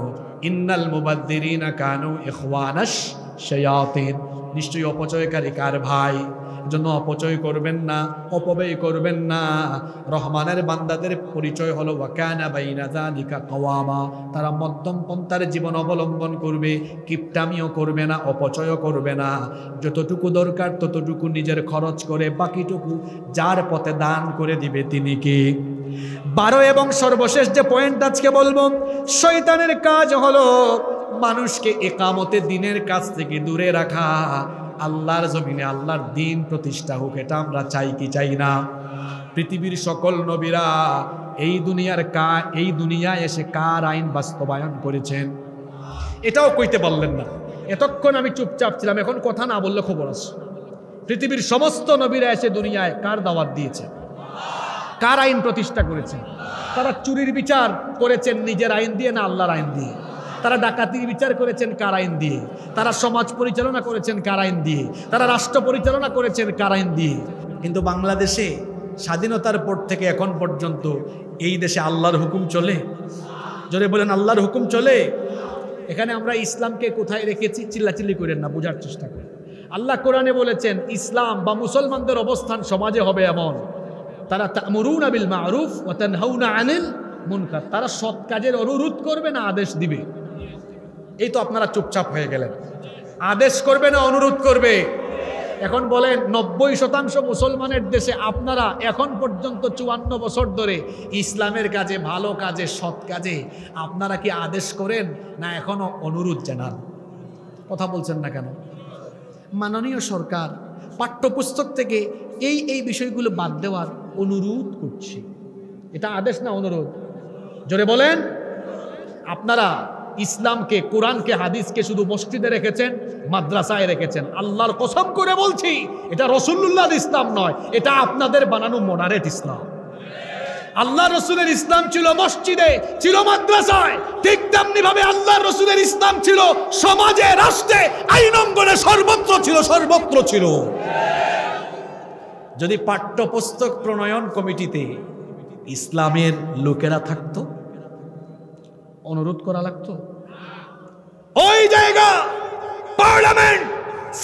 ইন্নাল মুবাদ্দিরিনা কানু ইখওয়ানাশ শায়াতিন, নিশ্চয়ই অপচয়কারী কার ভাই। জন্য অপচয় করবেন না, অপব্যয় করবেন না। রহমানের বান্দাদের পরিচয় হলো ওয়াকানা বাইনা যালিকা কাওয়ামা, তারা মধ্যম পন্থার জীবন অবলম্বন করবে, কিপটামিও করবে না, অপচয়ও করবে না। যতটুকু দরকার ততটুকু নিজের খরচ করে বাকিটুকু যার পথে দান করে দিবে তিনি কি? 12 এবং সর্বশেষ যে পয়েন্ট আজকে বলবো, শয়তানের কাজ হলো মানুষকে ইকামতে দিনের কাজ থেকে দূরে রাখা। আল্লাহর জমিনে আল্লাহর দিন প্রতিষ্ঠা হোক, এটা আমরা চাই কি চাই না? পৃথিবীর সকল নবীরা এই দুনিয়ায় এসে কার আইন বাস্তবায়ন করেছেন? এটাও কইতে পারলেন না। এতক্ষণ আমি চুপচাপ ছিলাম, এখন কথা না বললে খবর আছে। পৃথিবীর সমস্ত নবীরা এসে দুনিয়ায় কার দাওয়াত দিয়েছে? কার আইন প্রতিষ্ঠা করেছেন? তারা চুরির বিচার করেছেন নিজের আইন দিয়ে না আল্লাহর আইন দিয়ে? তারা ডাকাতির বিচার করেছেন কার আইন দিয়ে? তারা সমাজ পরিচালনা করেছেন কার আইন দিয়ে? তারা রাষ্ট্র পরিচালনা করেছেন কার আইন দিয়ে? কিন্তু বাংলাদেশে স্বাধীনতার পর থেকে এখন পর্যন্ত এই দেশে আল্লাহর হুকুম চলে? জোরে বলেন, আল্লাহর হুকুম চলে? এখানে আমরা ইসলামকে কোথায় রেখেছি? চিল্লাচিল্লি করেন না, বোঝার চেষ্টা করেন। আল্লাহ কোরআনে বলেছেন ইসলাম বা মুসলমানদের অবস্থান সমাজে হবে এমন, তারা তা'মুরুনা বিল মা'রুফ ওয়া তানহাউনা আনিল মুনকার, তারা সৎ কাজের অনুরোধ করবে না আদেশ দিবে? এই তো আপনারা চুপচাপ হয়ে গেলেন। আদেশ করবে না অনুরোধ করবে? এখন বলেন 90% মুসলমানের দেশে আপনারা এখন পর্যন্ত 54 বছর ধরে ইসলামের কাজে, ভালো কাজে, সৎ কাজে আপনারা কি আদেশ করেন না এখনো অনুরোধ জানান? কথা বলছেন না কেন? মাননীয় সরকার পাঠ্যপুস্তক থেকে এই বিষয়গুলো বাদ দেওয়ার অনুরোধ করছি। এটা আদেশ না অনুরোধ? জোরে বলেন। আপনারা ইসলামকে, কোরআনকে, হাদিসকে শুধু মসজিদে রেখেছেন, মাদ্রাসায় রেখেছেন। আল্লাহর কসম করে বলছি এটা রাসূলুল্লাহর ইসলাম নয়, এটা আপনাদের বানানো মডারেট ইসলাম। আল্লাহ রসুলের ইসলাম ছিল মসজিদে, ছিল মাদ্রাসায়, ঠিক তেমনি ভাবে আল্লাহ রসুলের ইসলাম ছিল সমাজে, রাষ্ট্রে, আইন অঙ্গনে, সর্বত্র ছিল। যদি পাঠ্যপুস্তক প্রণয়ন কমিটিতে ইসলামের লোকেরা থাকতো, অনুরোধ করা লাগতো? ওই জায়গা পার্লামেন্ট,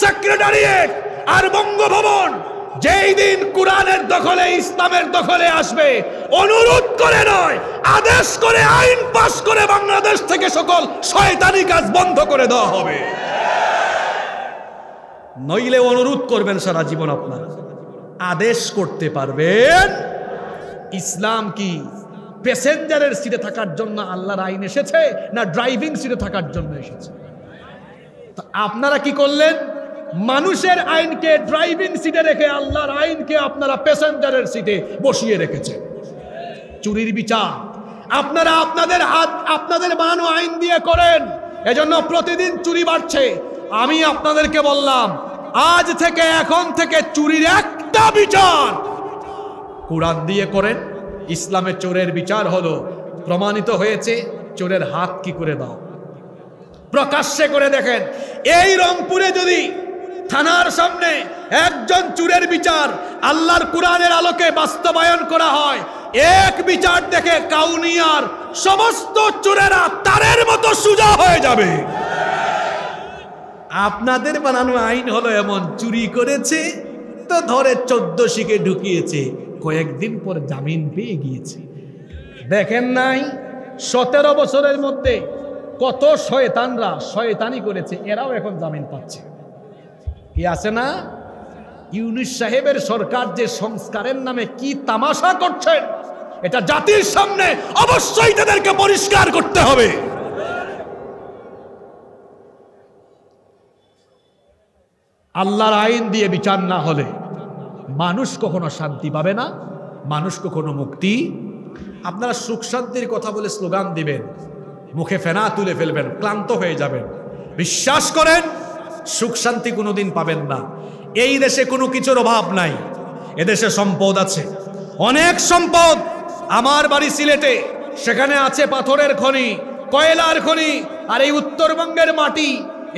সেক্রেটারিয়েট আর বঙ্গভবন যেই দিন কোরআনের দখলে, ইসলামের দখলে আসবে, অনুরোধ করে নয়, আদেশ করে, আইন পাশ করে বাংলাদেশ থেকে সকল শয়তানি কাজ বন্ধ করে দেওয়া হবে। নইলে অনুরোধ করবেন সারা জীবন, আপনার আদেশ করতে পারবেন? ইসলাম কি প্যাসেঞ্জারের সিটে থাকার জন্য আল্লাহর আইন এসেছে, না ড্রাইভিং সিটে থাকার জন্য এসেছে? তো আপনারা কি করলেন? মানুষের আইনকে ড্রাইভিং সিটে রেখে আল্লাহর আইনকে আপনারা প্যাসেঞ্জারের সিটে বসিয়ে রেখেছেন। চুরির বিচার আপনারা আপনাদের বানানো আইন দিয়ে করেন, এজন্য প্রতিদিন চুরি বাড়ছে। আমি আপনাদেরকে বললাম, আজ থেকে, এখন থেকে চুরির একটা বিচার কোরআন দিয়ে করেন। ইসলামে চোরের বিচার হলো প্রমাণিত হয়েছে, চোরের হাত কি করে দাও, প্রকাশ্যে করে দেখেন। এই রংপুরে যদি থানার সামনে একজন চোরের বিচার আল্লাহর কোরআনের আলোকে বাস্তবায়ন করা হয়, এক বিচার দেখে কাউনিয়ার সমস্ত চোরেরা তারের মতো সোজা হয়ে যাবে। আপনাদের বানানো আইন হলো এমন, চুরি করেছে তো ধরে 14 শিকে ঢুকিয়েছে, কয়েকদিন পর জামিন পেয়ে গিয়েছে। দেখেন নাই 17 বছরের মধ্যে কত শয়তানরা শয়তানি করেছে, এরাও এখন জামিন পাচ্ছে। কি আছে না? ইউনূস সাহেবের সরকার যে সংস্কারের নামে কি তামাশা করছেন, এটা জাতির সামনে অবশ্যই তাদেরকে পরিষ্কার করতে হবে। আল্লাহর আইন দিয়ে বিচার না হলে মানুষ কখনো শান্তি পাবে না, মানুষ কখনো মুক্তি। আপনারা সুখ শান্তির কথা বলে স্লোগান দিবেন, মুখে ফেনা তুলে ফেলবেন, ক্লান্ত হয়ে যাবেন। বিশ্বাস করেন সুখ শান্তি কোনোদিন পাবেন না। এই দেশে কোনো কিছুর অভাব নাই, এদেশে সম্পদ আছে, অনেক সম্পদ। আমার বাড়ি সিলেটে, সেখানে আছে পাথরের খনি, কয়লার খনি। আর এই উত্তরবঙ্গের মাটি,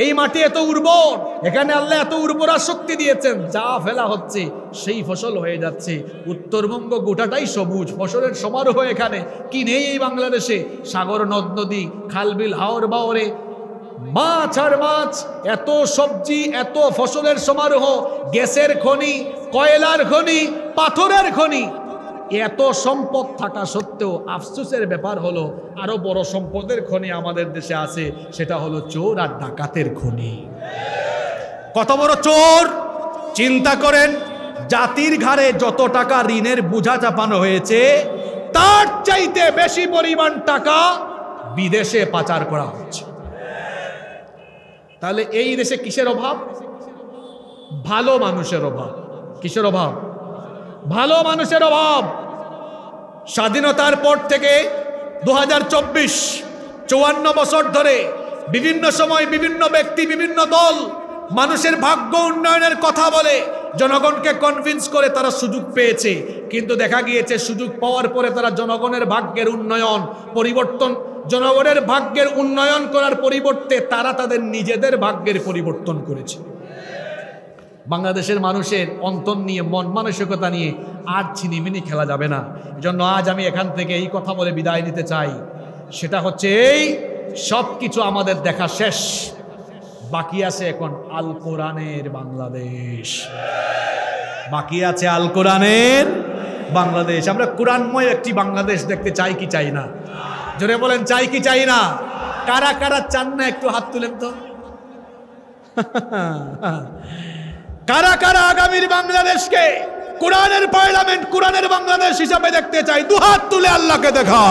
এই মাটি এত উর্বর, এখানে আল্লাহ এত উর্বরা শক্তি দিয়েছেন, যা ফেলা হচ্ছে সেই ফসল হয়ে যাচ্ছে। উত্তরবঙ্গ গোটাটাই সবুজ, ফসলের সমারোহ এখানে কি নেই এই বাংলাদেশে? সাগর, নদ নদী, খালবিল, হাওর বাওরে, মাছ আর মাছ, এত সবজি, এত ফসলের সমারোহ, গ্যাসের খনি, কয়লার খনি, পাথরের খনি, এত সম্পদ থাকা সত্ত্বেও আফসোসের ব্যাপার হলো আরো বড় সম্পদের খনি আমাদের দেশে আছে, সেটা হলো চোর আর ডাকাতের খনি। কত বড় চোর চিন্তা করেন। জাতির ঘাড়ে যত টাকা ঋণের বোঝা চাপানো হয়েছে, তার চাইতে বেশি পরিমাণ টাকা বিদেশে পাচার করা হচ্ছে। তাহলে এই দেশে কিসের অভাব? ভালো মানুষের অভাব। কিসের অভাব? ভালো মানুষের অভাব। স্বাধীনতার পর থেকে 2024 54 বছর ধরে বিভিন্ন সময় বিভিন্ন ব্যক্তি, বিভিন্ন দল মানুষের ভাগ্য উন্নয়নের কথা বলে জনগণকে কনভিন্স করে তারা সুযোগ পেয়েছে, কিন্তু দেখা গিয়েছে সুযোগ পাওয়ার পরে তারা জনগণের ভাগ্যের উন্নয়ন, পরিবর্তন, জনগণের ভাগ্যের উন্নয়ন করার পরিবর্তে তারা তাদের নিজেদের ভাগ্যের পরিবর্তন করেছে। বাংলাদেশের মানুষের অন্তর নিয়ে, মন মানসিকতা নিয়ে আর ছিনিমিনি খেলা যাবে না। এজন্য আজ আমি এখান থেকে এই কথা বলে বিদায় নিতে চাই, সেটা হচ্ছে এই সব কিছু আমাদের দেখা শেষ, বাকি আছে এখন আল কোরআনের বাংলাদেশ, বাকি আছে আল কোরআনের বাংলাদেশ। আমরা কোরআনময় একটি বাংলাদেশ দেখতে চাই কি চাই না? জোরে বলেন, চাই কি চাই না? কারা কারা চান না একটু হাত তুলেন তো। কারা কারা আগামীর বাংলাদেশকে কোরআনের পার্লামেন্ট, কোরআনের বাংলাদেশ হিসাবে দেখতে চাই? দুহাত তুলে আল্লাহকে দেখা।